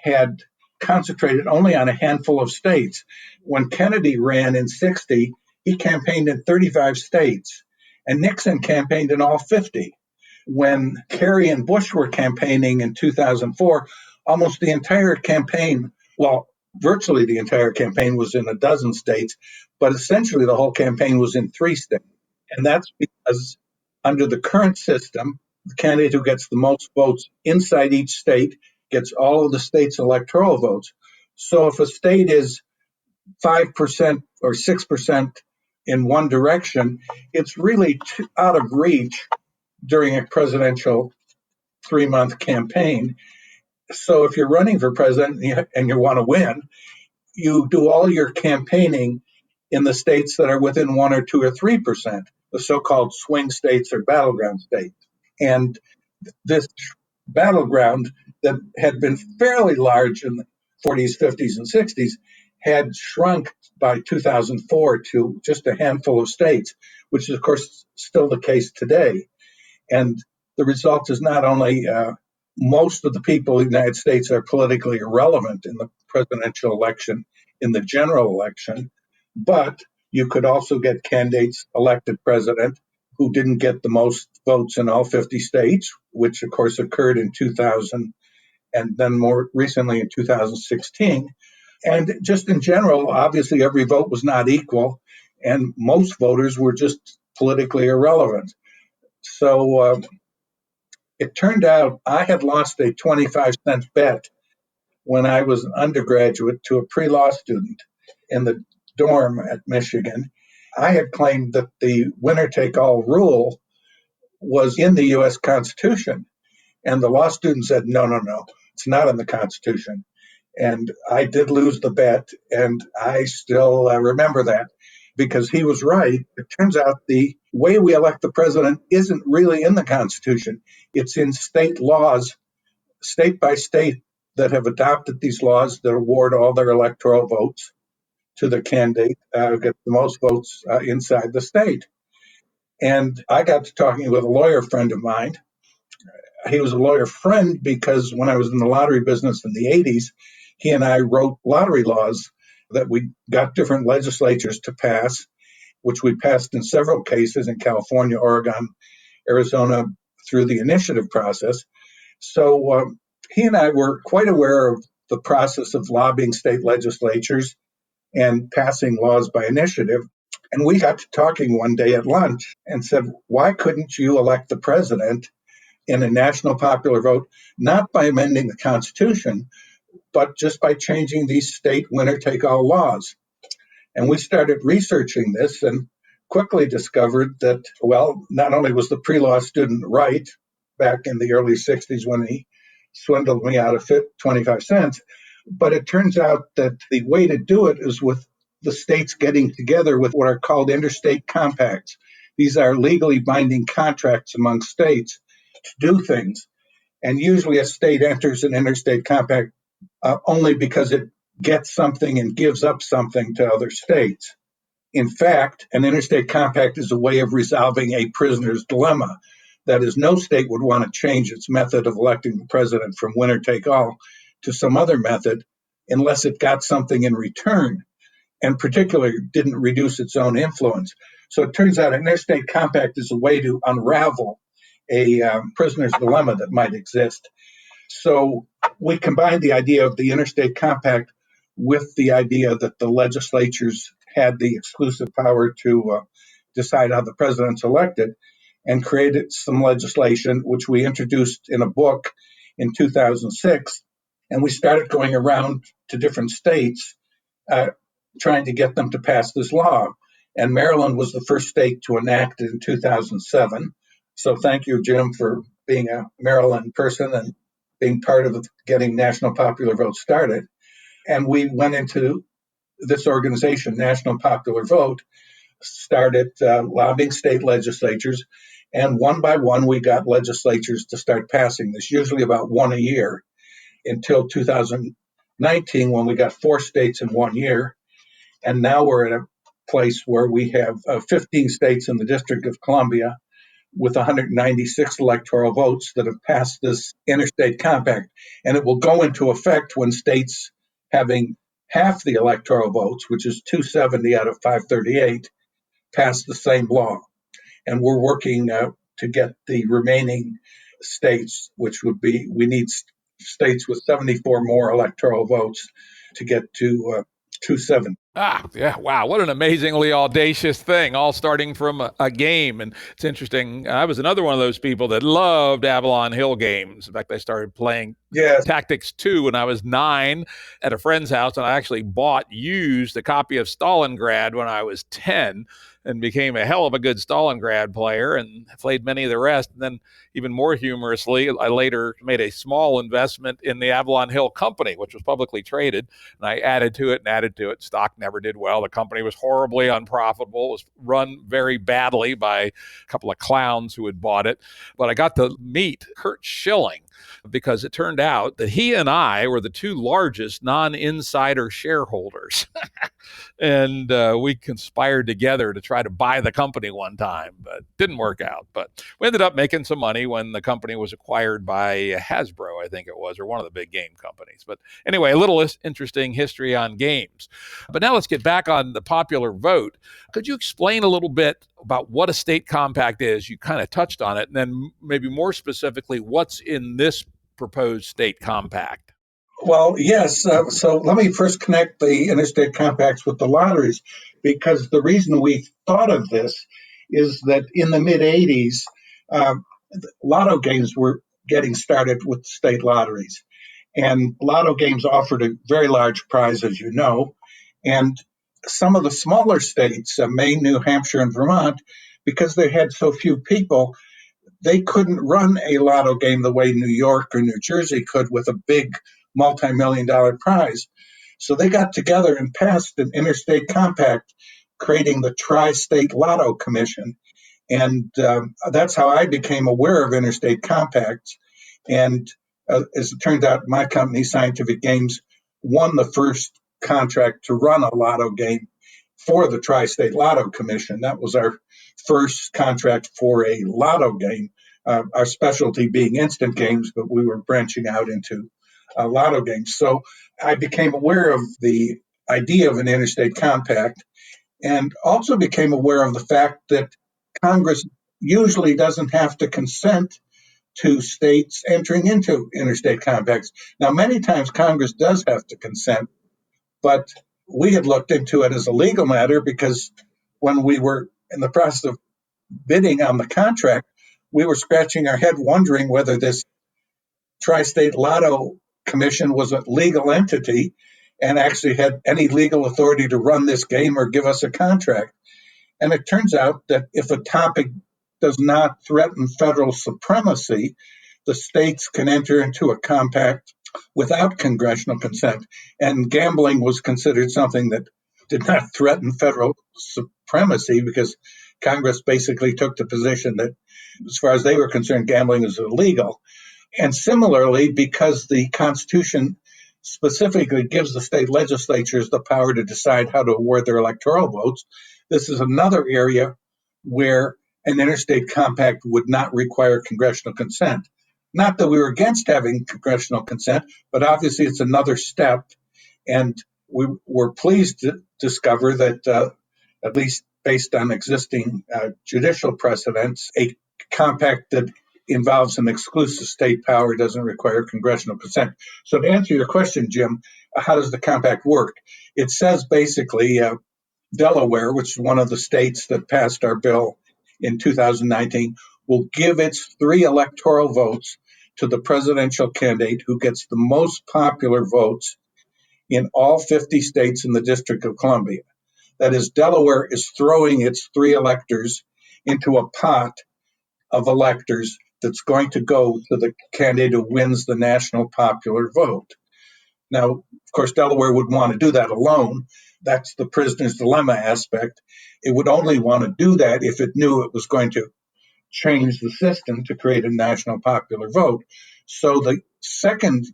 had concentrated only on a handful of states. When Kennedy ran in 60, he campaigned in 35 states, and Nixon campaigned in all 50. When Kerry and Bush were campaigning in 2004, almost the entire campaign, well, virtually the entire campaign was in a dozen states, but essentially the whole campaign was in 3 states. And that's because under the current system, the candidate who gets the most votes inside each state gets all of the state's electoral votes. So if a state is 5% or 6% in one direction, it's really out of reach during a presidential 3-month campaign. So if you're running for president and you want to win, you do all your campaigning in the states that are within 1 or 2 or 3%, the so-called swing states or battleground states. And this battleground that had been fairly large in the 40s, 50s, and 60s had shrunk by 2004 to just a handful of states, which is, of course, still the case today. And the result is not only most of the people in the United States are politically irrelevant in the presidential election, in the general election, but you could also get candidates elected president who didn't get the most votes in all 50 states, which of course occurred in 2000 and then more recently in 2016. And just in general, obviously every vote was not equal, and most voters were just politically irrelevant. So it turned out I had lost a 25-cent bet when I was an undergraduate to a pre-law student in the dorm at Michigan. I had claimed that the winner-take-all rule was in the U.S. Constitution. And the law student said, no, it's not in the Constitution. And I did lose the bet, and I still remember that because he was right. It turns out the way we elect the president isn't really in the Constitution. It's in state laws, state by state, that have adopted these laws that award all their electoral votes to the candidate who gets the most votes inside the state. And I got to talking with a lawyer friend of mine. He was a lawyer friend because when I was in the lottery business in the 80s, he and I wrote lottery laws that we got different legislatures to pass, which we passed in several cases in California, Oregon, Arizona, through the initiative process. So he and I were quite aware of the process of lobbying state legislatures and passing laws by initiative. And we got to talking one day at lunch and said, why couldn't you elect the president in a national popular vote, not by amending the Constitution, but just by changing these state winner-take-all laws? And we started researching this and quickly discovered that, well, not only was the pre-law student right back in the early 60s when he swindled me out of 25 cents, but it turns out that the way to do it is with the states getting together with what are called interstate compacts. These are legally binding contracts among states to do things. And usually a state enters an interstate compact only because it gets something and gives up something to other states. In fact, an interstate compact is a way of resolving a prisoner's dilemma. That is, no state would want to change its method of electing the president from winner take all to some other method unless it got something in return, and particularly didn't reduce its own influence. So it turns out an interstate compact is a way to unravel a prisoner's dilemma that might exist. So we combined the idea of the interstate compact with the idea that the legislatures had the exclusive power to decide how the president's elected, and created some legislation, which we introduced in a book in 2006. And we started going around to different states trying to get them to pass this law. And Maryland was the first state to enact it in 2007. So thank you, Jim, for being a Maryland person and being part of getting National Popular Vote started. And we went into this organization, National Popular Vote, started lobbying state legislatures. And one by one, we got legislatures to start passing this, usually about one a year, until 2019, when we got 4 states in 1 year. And now we're at a place where we have 15 states in the District of Columbia with 196 electoral votes that have passed this interstate compact. And it will go into effect when states having half the electoral votes, which is 270 out of 538, pass the same law. And we're working to get the remaining states, which would be, we need states with 74 more electoral votes to get to 270. Yeah. Wow. What an amazingly audacious thing, all starting from a game. And it's interesting. I was another one of those people that loved Avalon Hill games. In fact, I started playing Tactics 2 when I was 9 at a friend's house. And I actually used a copy of Stalingrad when I was 10 and became a hell of a good Stalingrad player and played many of the rest. And then even more humorously, I later made a small investment in the Avalon Hill Company, which was publicly traded. And I added to it. Stock never did well. The company was horribly unprofitable. It was run very badly by a couple of clowns who had bought it. But I got to meet Kurt Schilling because it turned out that he and I were the 2 largest non-insider shareholders. And we conspired together to try to buy the company one time, but didn't work out. But we ended up making some money when the company was acquired by Hasbro, I think it was, or one of the big game companies. But anyway, a little interesting history on games. But now let's get back on the popular vote. Could you explain a little bit about what a state compact is? You kind of touched on it, and then maybe more specifically, what's in this proposed state compact? Well, yes. So let me first connect the interstate compacts with the lotteries, because the reason we thought of this is that in the mid-'80s, lotto games were getting started with state lotteries. And lotto games offered a very large prize, as you know. And some of the smaller states, Maine, New Hampshire, and Vermont, because they had so few people, they couldn't run a lotto game the way New York or New Jersey could with a big multi-million-dollar prize. So they got together and passed an interstate compact, creating the Tri-State Lotto Commission. And that's how I became aware of interstate compacts. And as it turned out, my company, Scientific Games, won the first contract to run a lotto game for the Tri-State Lotto Commission. That was our first contract for a lotto game, our specialty being instant games, but we were branching out into lotto games. So I became aware of the idea of an interstate compact, and also became aware of the fact that Congress usually doesn't have to consent to states entering into interstate compacts. Now, many times Congress does have to consent, but we had looked into it as a legal matter, because when we were in the process of bidding on the contract, we were scratching our head wondering whether this Tri-State Lotto Commission was a legal entity and actually had any legal authority to run this game or give us a contract. And it turns out that if a topic does not threaten federal supremacy, the states can enter into a compact without congressional consent. And gambling was considered something that did not threaten federal supremacy, because Congress basically took the position that, as far as they were concerned, gambling is illegal. And similarly, because the Constitution specifically gives the state legislatures the power to decide how to award their electoral votes, this is another area where an interstate compact would not require congressional consent. Not that we were against having congressional consent, but obviously it's another step. And we were pleased to discover that, at least based on existing judicial precedents, a compact that involves an exclusive state power doesn't require congressional consent. So to answer your question, Jim, how does the compact work? It says basically Delaware, which is one of the states that passed our bill in 2019, will give its 3 electoral votes to the presidential candidate who gets the most popular votes in all 50 states in the District of Columbia. That is, Delaware is throwing its 3 electors into a pot of electors that's going to go to the candidate who wins the national popular vote. Now, of course, Delaware would want to do that alone. That's the prisoner's dilemma aspect. It would only want to do that if it knew it was going to change the system to create a national popular vote. So the second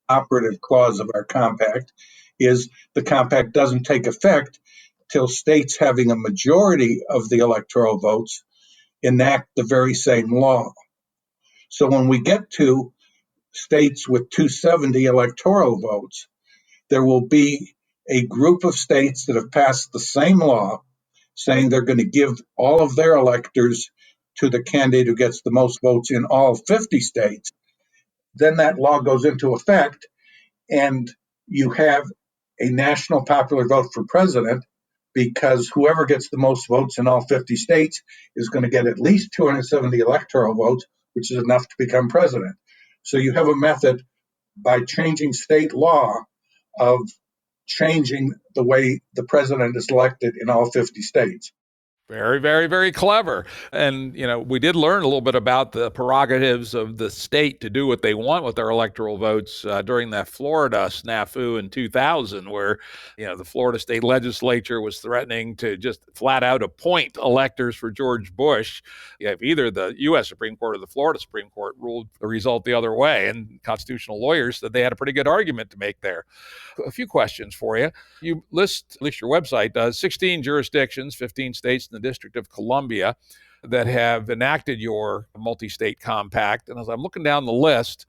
operative clause of our compact is the compact doesn't take effect till states having a majority of the electoral votes enact the very same law. So when we get to states with 270 electoral votes, there will be a group of states that have passed the same law saying they're going to give all of their electors to the candidate who gets the most votes in all 50 states. Then that law goes into effect, and you have a national popular vote for president, because whoever gets the most votes in all 50 states is going to get at least 270 electoral votes, which is enough to become president. So you have a method by changing state law of changing the way the president is elected in all 50 states. Very, very, very clever. And, we did learn a little bit about the prerogatives of the state to do what they want with their electoral votes during that Florida snafu in 2000, where, the Florida state legislature was threatening to just flat out appoint electors for George Bush if either the U.S. Supreme Court or the Florida Supreme Court ruled the result the other way. And constitutional lawyers said they had a pretty good argument to make there. A few questions for you. You list, at least your website does, 16 jurisdictions, 15 states in the District of Columbia that have enacted your multi-state compact. And as I'm looking down the list,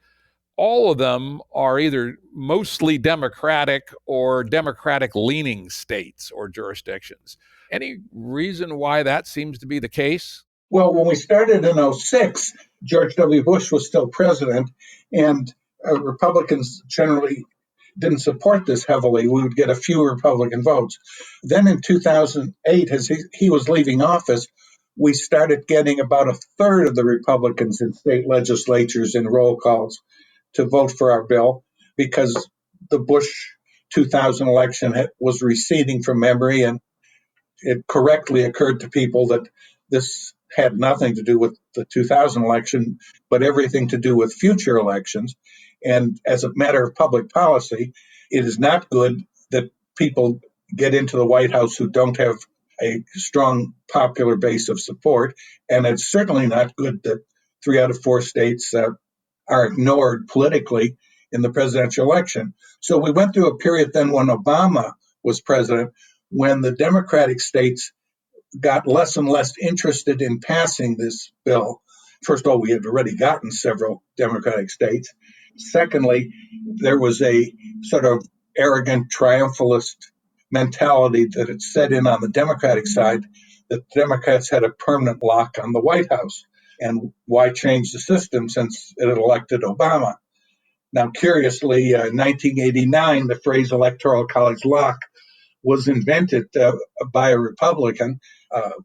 all of them are either mostly Democratic or Democratic-leaning states or jurisdictions. Any reason why that seems to be the case? Well, when we started in 06, George W. Bush was still president, and Republicans generally didn't support this heavily. We would get a few Republican votes. Then in 2008, as he was leaving office, we started getting about a third of the Republicans in state legislatures in roll calls to vote for our bill, because the Bush 2000 election was receding from memory, and it correctly occurred to people that this had nothing to do with the 2000 election, but everything to do with future elections. And as a matter of public policy, it is not good that people get into the White House who don't have a strong popular base of support. And it's certainly not good that 3 out of 4 states are ignored politically in the presidential election. So we went through a period then when Obama was president, when the Democratic states got less and less interested in passing this bill. First of all, we had already gotten several Democratic states. Secondly, there was a sort of arrogant triumphalist mentality that had set in on the Democratic side, that the Democrats had a permanent lock on the White House. And why change the system since it had elected Obama? Now, curiously, in 1989, the phrase electoral college lock was invented by a Republican,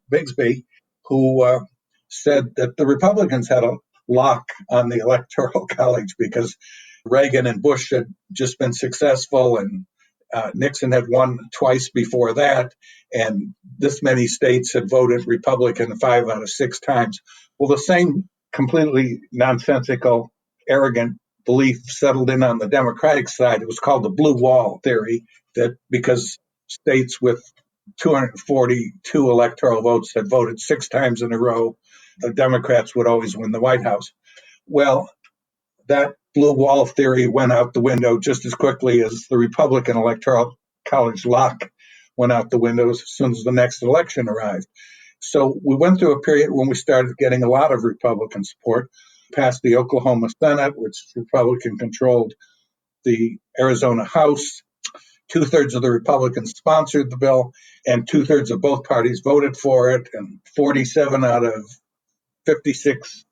Bixby, who said that the Republicans had a lock on the Electoral College because Reagan and Bush had just been successful, and Nixon had won twice before that, and this many states had voted Republican 5 out of 6 times. Well, the same completely nonsensical, arrogant belief settled in on the Democratic side. It was called the blue wall theory, that because states with 242 electoral votes had voted 6 times in a row, the Democrats would always win the White House. Well, that blue wall theory went out the window just as quickly as the Republican Electoral College lock went out the window as soon as the next election arrived. So we went through a period when we started getting a lot of Republican support, passed the Oklahoma Senate, which Republican controlled, the Arizona House. 2/3 of the Republicans sponsored the bill, and 2/3 of both parties voted for it, and 47 out of 56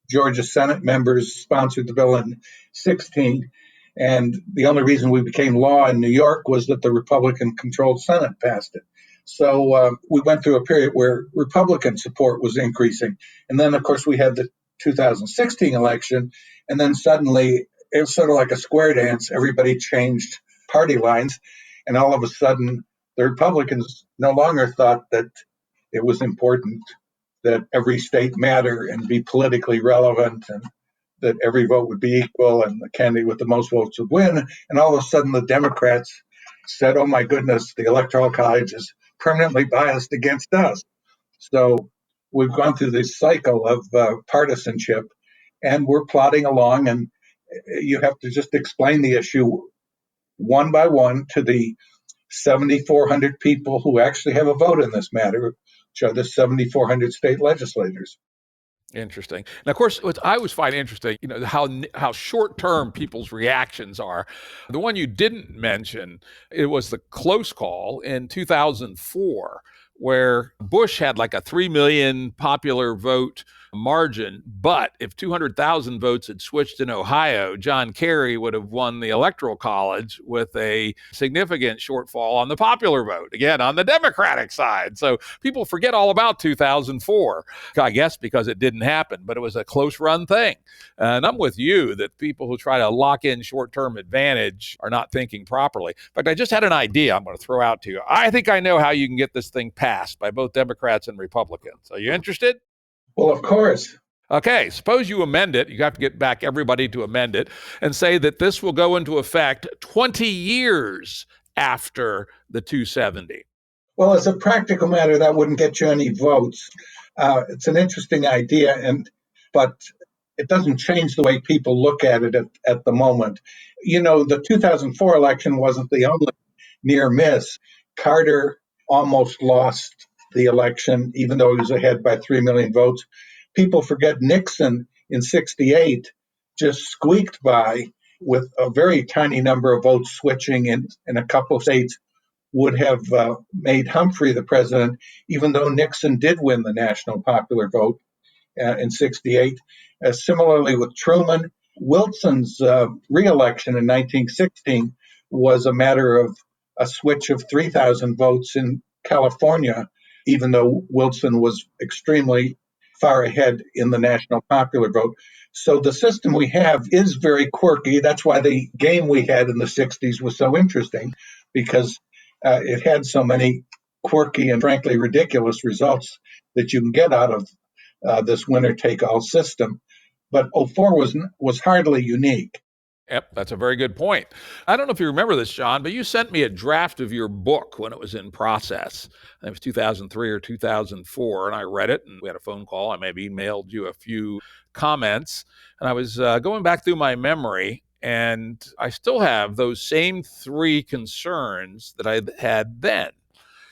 Georgia Senate members sponsored the bill in 16. And the only reason we became law in New York was that the Republican-controlled Senate passed it. So we went through a period where Republican support was increasing. And then, of course, we had the 2016 election, and then suddenly it was sort of like a square dance. Everybody changed party lines, and all of a sudden, the Republicans no longer thought that it was important that every state matter and be politically relevant, and that every vote would be equal and the candidate with the most votes would win. And all of a sudden, the Democrats said, oh my goodness, the Electoral College is permanently biased against us. So we've gone through this cycle of partisanship, and we're plodding along, and you have to just explain the issue one by one to the 7,400 people who actually have a vote in this matter, which are the 7,400 state legislators. Interesting. And of course, what I always find interesting, how short-term people's reactions are. The one you didn't mention, it was the close call in 2004, where Bush had like a 3 million popular vote margin. But if 200,000 votes had switched in Ohio, John Kerry would have won the Electoral College with a significant shortfall on the popular vote, again, on the Democratic side. So people forget all about 2004, I guess because it didn't happen, but it was a close run thing. And I'm with you that people who try to lock in short-term advantage are not thinking properly. In fact, I just had an idea I'm going to throw out to you. I think I know how you can get this thing passed by both Democrats and Republicans. Are you interested? Well, of course. Okay, suppose you amend it. You have to get back everybody to amend it and say that this will go into effect 20 years after the 270. Well, as a practical matter, that wouldn't get you any votes. It's an interesting idea, but it doesn't change the way people look at it at the moment. The 2004 election wasn't the only near miss. Carter almost lost the election, even though he was ahead by 3 million votes. People forget Nixon in 68 just squeaked by with a very tiny number of votes switching in a couple of states would have made Humphrey the president, even though Nixon did win the national popular vote in 68. Similarly with Truman, Wilson's re-election in 1916 was a matter of a switch of 3,000 votes in California, even though Wilson was extremely far ahead in the national popular vote. So the system we have is very quirky. That's why the game we had in the 60s was so interesting, because it had so many quirky and frankly ridiculous results that you can get out of this winner-take-all system. But 04 was hardly unique. Yep, that's a very good point. I don't know if you remember this, John, but you sent me a draft of your book when it was in process. It was 2003 or 2004, and I read it, and we had a phone call. I maybe emailed you a few comments, and I was going back through my memory, and I still have those same three concerns that I had then.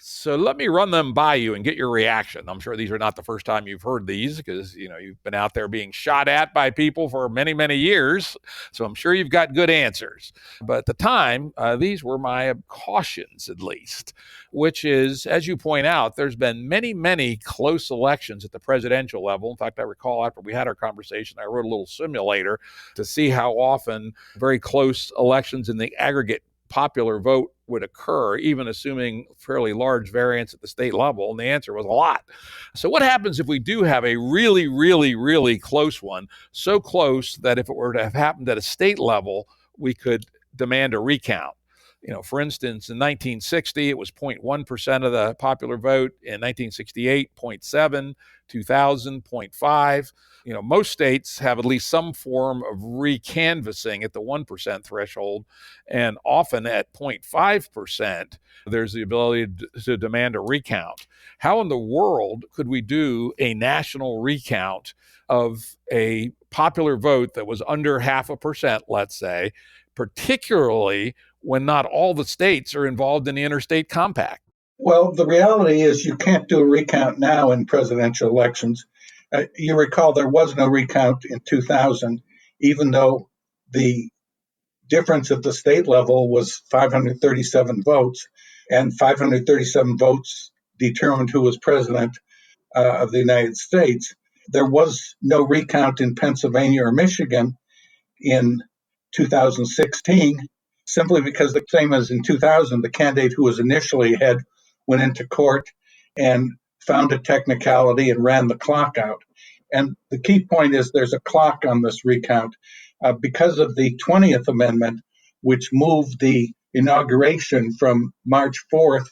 So let me run them by you and get your reaction. I'm sure these are not the first time you've heard these because, you've been out there being shot at by people for many, many years. So I'm sure you've got good answers. But at the time, these were my cautions, at least, which is, as you point out, there's been many, many close elections at the presidential level. In fact, I recall after we had our conversation, I wrote a little simulator to see how often very close elections in the aggregate popular vote would occur, even assuming fairly large variance at the state level? And the answer was a lot. So what happens if we do have a really, really, really close one, so close that if it were to have happened at a state level, we could demand a recount? For instance, in 1960, it was 0.1% of the popular vote. In 1968, 0.7, 2000, 0.5. Most states have at least some form of recanvassing at the 1% threshold, and often at 0.5%, there's the ability to demand a recount. How in the world could we do a national recount of a popular vote that was under 0.5%, let's say, particularly when not all the states are involved in the interstate compact? Well, the reality is you can't do a recount now in presidential elections. You recall there was no recount in 2000, even though the difference at the state level was 537 votes, and 537 votes determined who was president of the United States. There was no recount in Pennsylvania or Michigan in 2016, simply because the same as in 2000, the candidate who was initially ahead went into court and found a technicality and ran the clock out. And the key point is there's a clock on this recount because of the 20th Amendment, which moved the inauguration from March 4th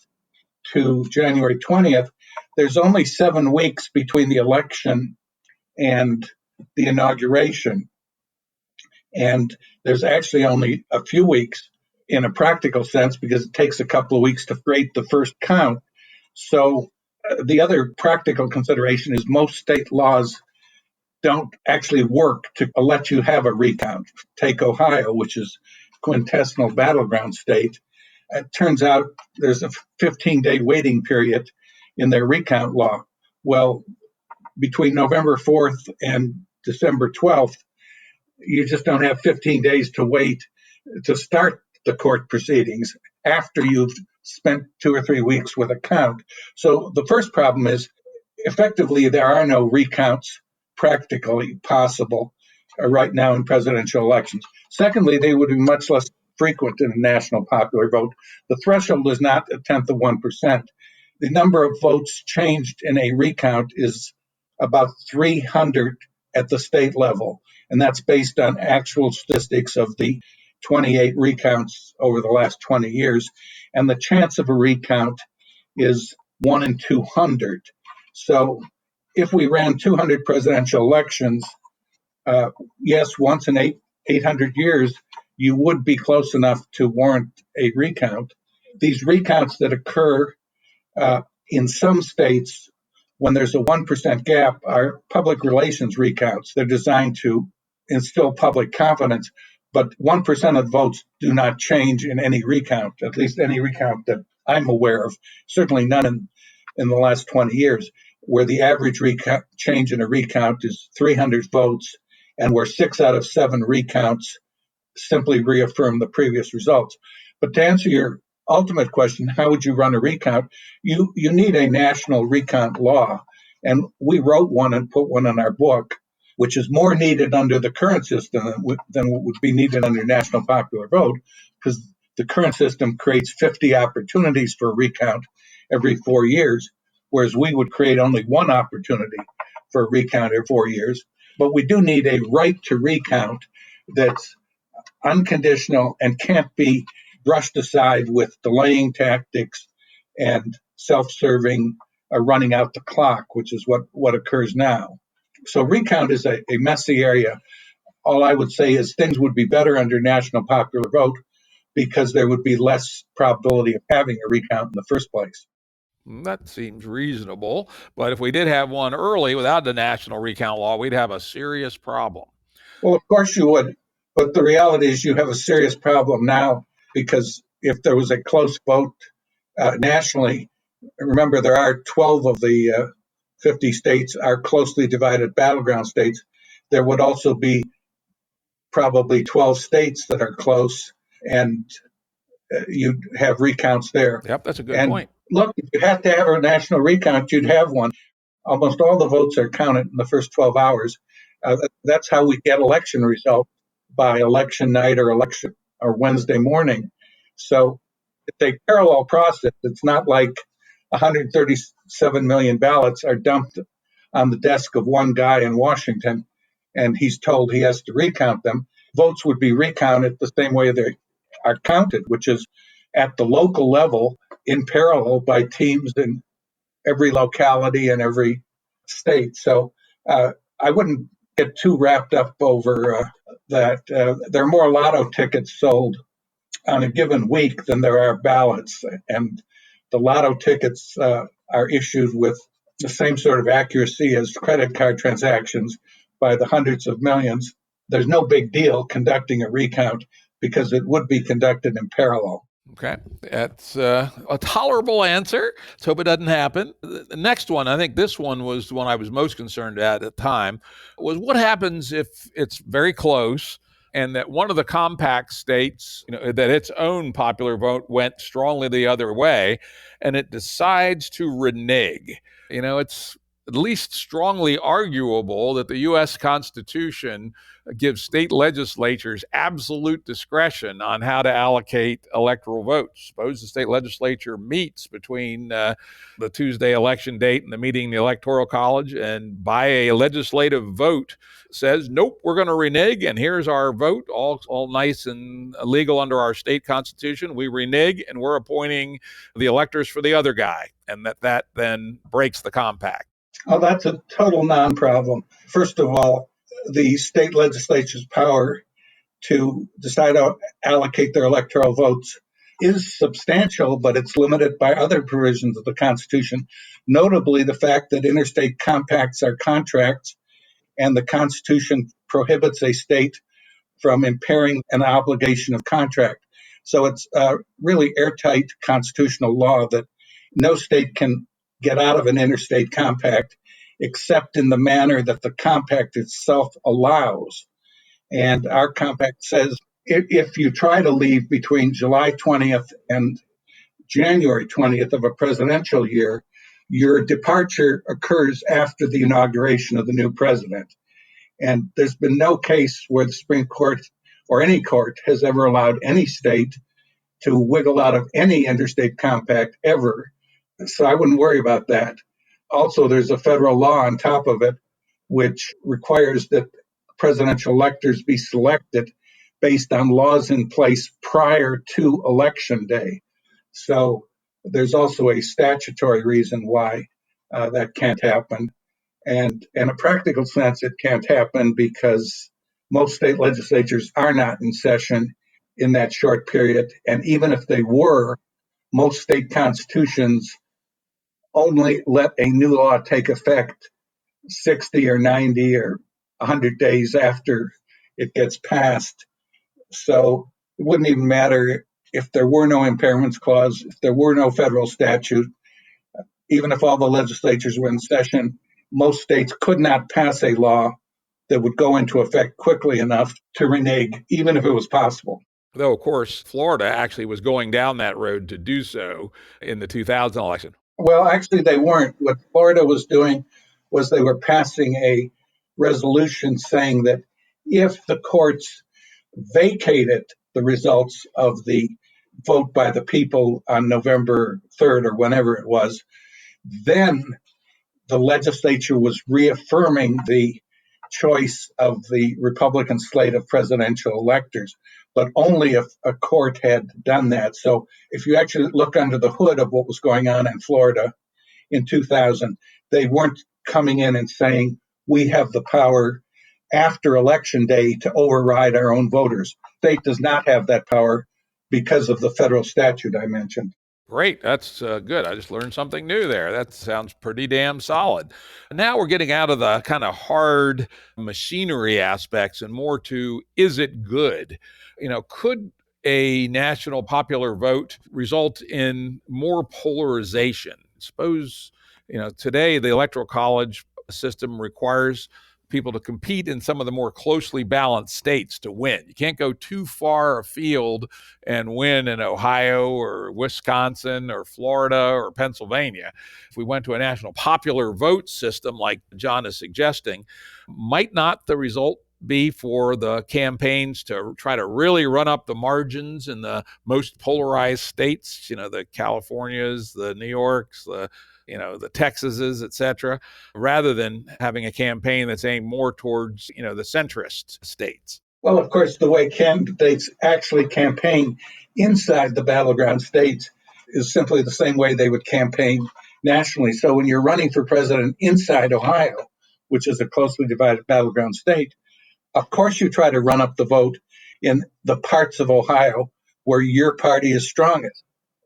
to January 20th. There's only 7 weeks between the election and the inauguration. And there's actually only a few weeks in a practical sense because it takes a couple of weeks to create the first count. So the other practical consideration is most state laws don't actually work to let you have a recount. Take Ohio, which is quintessential battleground state. It turns out there's a 15-day waiting period in their recount law. Well, between November 4th and December 12th, you just don't have 15 days to wait to start the court proceedings after you've spent 2 or 3 weeks with a count. So the first problem is effectively there are no recounts practically possible right now in presidential elections. Secondly, they would be much less frequent in a national popular vote. The threshold is not 1/10 of 1%. The number of votes changed in a recount is about 300 at the state level, and that's based on actual statistics of the 28 recounts over the last 20 years. And the chance of a recount is 1 in 200. So if we ran 200 presidential elections, yes, once in 800 years, you would be close enough to warrant a recount. These recounts that occur in some states when there's a 1% gap are public relations recounts. They're designed to instill public confidence, but 1% of votes do not change in any recount, at least any recount that I'm aware of, certainly none in the last 20 years, where the average change in a recount is 300 votes, and where 6 out of 7 recounts simply reaffirm the previous results. But to answer your ultimate question, how would you run a recount? You need a national recount law, and we wrote one and put one in our book, which is more needed under the current system than what would be needed under national popular vote, because the current system creates 50 opportunities for a recount every 4 years, whereas we would create only one opportunity for a recount every 4 years. But we do need a right to recount that's unconditional and can't be brushed aside with delaying tactics and self-serving running out the clock, which is what occurs now. So recount is a messy area. All I would say is things would be better under national popular vote because there would be less probability of having a recount in the first place. That seems reasonable. But if we did have one early without the national recount law, we'd have a serious problem. Well, of course you would. But the reality is you have a serious problem now because if there was a close vote nationally, remember there are 12 of the 50 states are closely divided battleground states. There would also be probably 12 states that are close, and you'd have recounts there. Yep, that's a good point. Look, if you had to have a national recount, you'd have one. Almost all the votes are counted in the first 12 hours. That's how we get election results by election night or Wednesday morning. So it's a parallel process. It's not like 137 million ballots are dumped on the desk of one guy in Washington and he's told he has to recount them. Votes would be recounted the same way they are counted, which is at the local level in parallel by teams in every locality and every state. So I wouldn't get too wrapped up over that. There are more lotto tickets sold on a given week than there are ballots, and the lotto tickets are issued with the same sort of accuracy as credit card transactions by the hundreds of millions. There's no big deal conducting a recount because it would be conducted in parallel. Okay, that's a tolerable answer. Let's hope it doesn't happen. The next one, I think this one was the one I was most concerned at the time, was what happens if it's very close and that one of the compact states, that its own popular vote went strongly the other way, and it decides to renege. It's at least strongly arguable that the U.S. Constitution gives state legislatures absolute discretion on how to allocate electoral votes. Suppose the state legislature meets between the Tuesday election date and the meeting in the Electoral College, and by a legislative vote says, nope, we're going to renege, and here's our vote, all nice and legal under our state constitution. We renege, and we're appointing the electors for the other guy, and that then breaks the compact. Oh, that's a total non-problem. First of all, the state legislature's power to decide how to allocate their electoral votes is substantial, but it's limited by other provisions of the Constitution, notably the fact that interstate compacts are contracts, and the Constitution prohibits a state from impairing an obligation of contract. So it's really airtight constitutional law that no state can get out of an interstate compact except in the manner that the compact itself allows. And our compact says if you try to leave between July 20th and January 20th of a presidential year, your departure occurs after the inauguration of the new president. And there's been no case where the Supreme Court or any court has ever allowed any state to wiggle out of any interstate compact ever. So I wouldn't worry about that. Also, there's a federal law on top of it, which requires that presidential electors be selected based on laws in place prior to election day. So there's also a statutory reason why that can't happen. And in a practical sense, it can't happen because most state legislatures are not in session in that short period. And even if they were, most state constitutions only let a new law take effect 60 or 90 or 100 days after it gets passed. So it wouldn't even matter if there were no impairments clause, if there were no federal statute, even if all the legislatures were in session, most states could not pass a law that would go into effect quickly enough to renege, even if it was possible. Though, of course, Florida actually was going down that road to do so in the 2000 election. Well, actually, they weren't. What Florida was doing was they were passing a resolution saying that if the courts vacated the results of the vote by the people on November 3rd or whenever it was, then the legislature was reaffirming the choice of the Republican slate of presidential electors, but only if a court had done that. So if you actually look under the hood of what was going on in Florida in 2000, they weren't coming in and saying, we have the power after election day to override our own voters. The state does not have that power because of the federal statute I mentioned. Great. That's good. I just learned something new there. That sounds pretty damn solid. Now we're getting out of the kind of hard machinery aspects and more to, is it good? Could a national popular vote result in more polarization? Suppose, today the Electoral College system requires people to compete in some of the more closely balanced states to win. You can't go too far afield and win in Ohio or Wisconsin or Florida or Pennsylvania. If we went to a national popular vote system like John is suggesting, might not the result be for the campaigns to try to really run up the margins in the most polarized states, the Californias, the New Yorks, the Texases, et cetera, rather than having a campaign that's aimed more towards, the centrist states? Well, of course, the way candidates actually campaign inside the battleground states is simply the same way they would campaign nationally. So when you're running for president inside Ohio, which is a closely divided battleground state, of course you try to run up the vote in the parts of Ohio where your party is strongest.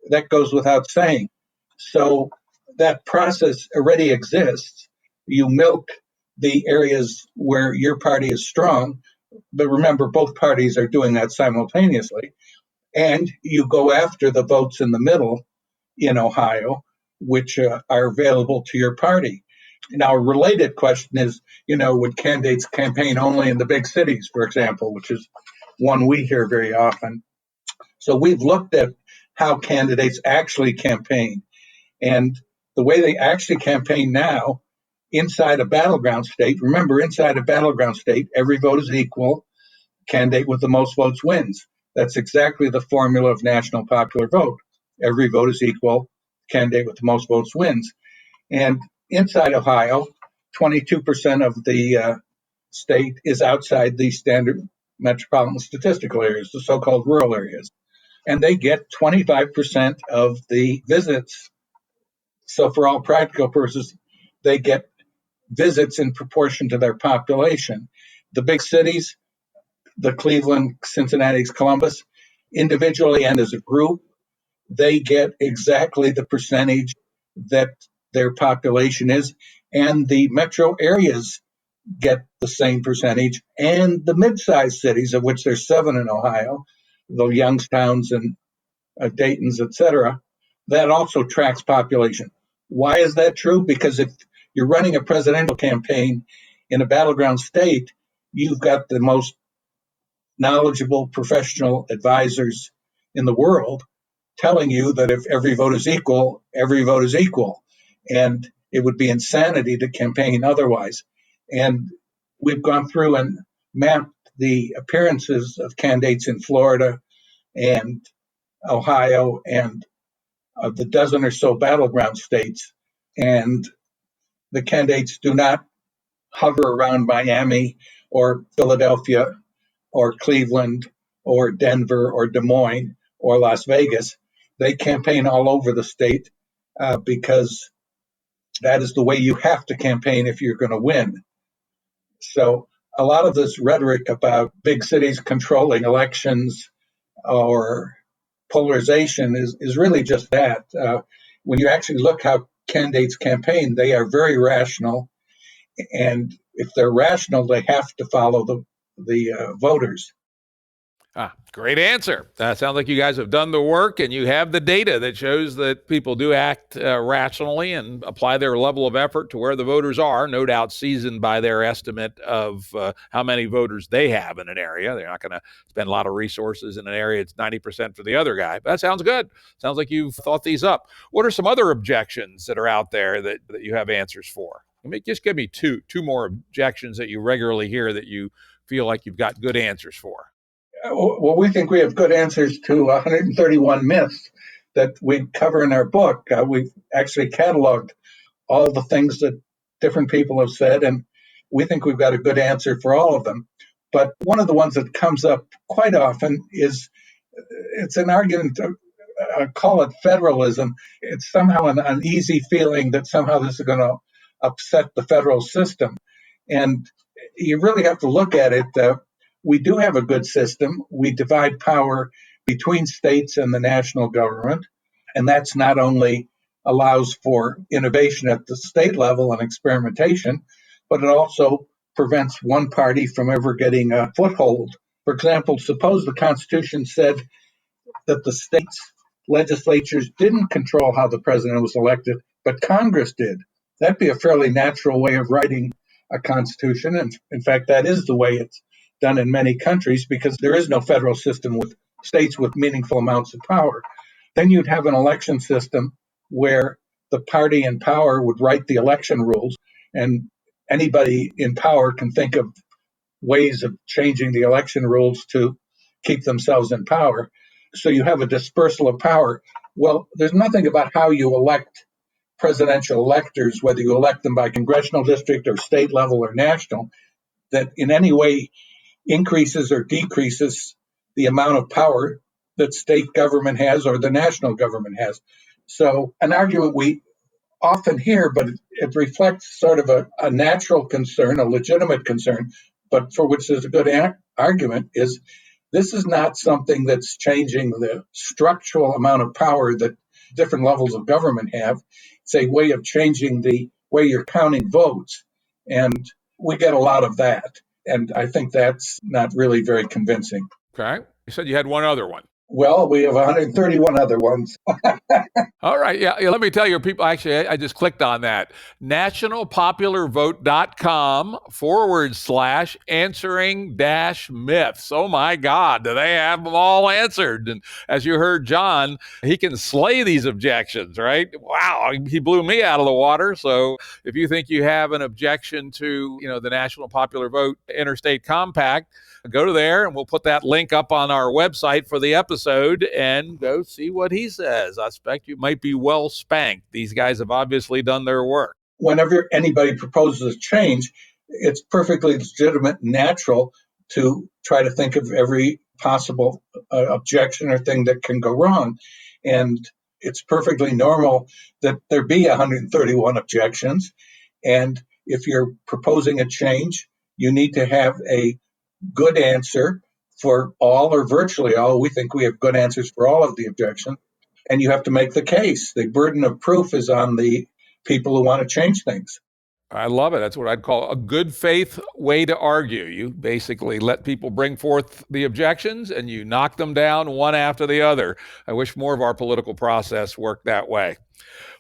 That goes without saying. So that process already exists. You milk the areas where your party is strong, but remember, both parties are doing that simultaneously. And you go after the votes in the middle in Ohio, which are available to your party. Now, a related question is, would candidates campaign only in the big cities, for example, which is one we hear very often. So we've looked at how candidates actually campaign. And the way they actually campaign now inside a battleground state, remember, inside a battleground state, every vote is equal. Candidate with the most votes wins. That's exactly the formula of national popular vote. Every vote is equal. Candidate with the most votes wins. And inside Ohio, 22% of the state is outside the standard metropolitan statistical areas, the so-called rural areas. And they get 25% of the visits. So for all practical purposes, they get visits in proportion to their population. The big cities, the Cleveland, Cincinnati, Columbus, individually and as a group, they get exactly the percentage that their population is, and the metro areas get the same percentage, and the mid-sized cities, of which there's 7 in Ohio, the Youngstowns and Dayton's, etc., that also tracks population. Why is that true? Because if you're running a presidential campaign in a battleground state, you've got the most knowledgeable professional advisors in the world telling you that if every vote is equal, every vote is equal. And it would be insanity to campaign otherwise. And we've gone through and mapped the appearances of candidates in Florida and Ohio and the dozen or so battleground states. And the candidates do not hover around Miami or Philadelphia or Cleveland or Denver or Des Moines or Las Vegas. They campaign all over the state because that is the way you have to campaign if you're going to win. So a lot of this rhetoric about big cities controlling elections or polarization is really just that. When you actually look how candidates campaign, they are very rational. And if they're rational, they have to follow the voters. Great answer. Sounds like you guys have done the work and you have the data that shows that people do act rationally and apply their level of effort to where the voters are, no doubt seasoned by their estimate of how many voters they have in an area. They're not going to spend a lot of resources in an area. It's 90% for the other guy. But that sounds good. Sounds like you've thought these up. What are some other objections that are out there that you have answers for? Just give me two more objections that you regularly hear that you feel like you've got good answers for. Well, we think we have good answers to 131 myths that we cover in our book. We've actually cataloged all the things that different people have said, and we think we've got a good answer for all of them. But one of the ones that comes up quite often is it's an argument, call it federalism. It's somehow an uneasy feeling that somehow this is going to upset the federal system. And you really have to look at it. We do have a good system. We divide power between states and the national government. And that's not only allows for innovation at the state level and experimentation, but it also prevents one party from ever getting a foothold. For example, suppose the Constitution said that the states' legislatures didn't control how the president was elected, but Congress did. That'd be a fairly natural way of writing a constitution. And in fact, that is the way it's done in many countries because there is no federal system with states with meaningful amounts of power. Then you'd have an election system where the party in power would write the election rules, and anybody in power can think of ways of changing the election rules to keep themselves in power. So you have a dispersal of power. Well, there's nothing about how you elect presidential electors, whether you elect them by congressional district or state level or national, that in any way increases or decreases the amount of power that state government has or the national government has. So an argument we often hear, but it reflects sort of a natural concern, a legitimate concern, but for which there's a good argument, is this is not something that's changing the structural amount of power that different levels of government have. It's a way of changing the way you're counting votes. And we get a lot of that. And I think that's not really very convincing. Okay. You said you had one other one. Well, we have 131 other ones. All right. Yeah. Let me tell you, people, actually, I just clicked on that. nationalpopularvote.com/answering-myths. Oh, my God. Do they have them all answered? And as you heard John, he can slay these objections, right? Wow. He blew me out of the water. So if you think you have an objection to, the National Popular Vote Interstate Compact, go to there and we'll put that link up on our website for the episode and go see what he says. I suspect you might be well spanked. These guys have obviously done their work. Whenever anybody proposes a change, it's perfectly legitimate and natural to try to think of every possible objection or thing that can go wrong. And it's perfectly normal that there be 131 objections. And if you're proposing a change, you need to have a good answer for all or virtually all. We think we have good answers for all of the objections. And you have to make the case. The burden of proof is on the people who want to change things. I love it. That's what I'd call a good faith way to argue. You basically let people bring forth the objections and you knock them down one after the other. I wish more of our political process worked that way.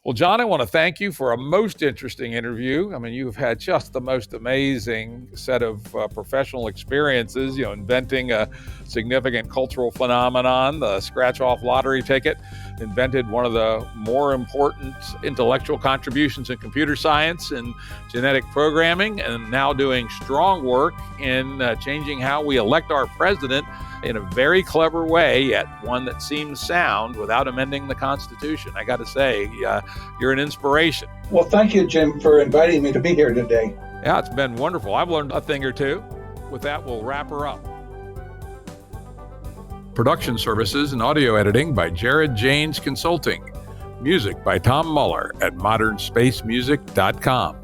Well, John, I want to thank you for a most interesting interview. I mean, you've had just the most amazing set of professional experiences, inventing a significant cultural phenomenon, the scratch-off lottery ticket, invented one of the more important intellectual contributions in computer science and genetic programming, and now doing strong work in changing how we elect our president in a very clever way, yet one that seems sound without amending the Constitution. I got to say, you're an inspiration. Well, thank you, Jim, for inviting me to be here today. Yeah, it's been wonderful. I've learned a thing or two. With that, we'll wrap her up. Production services and audio editing by Jared Janes Consulting. Music by Tom Muller at modernspacemusic.com.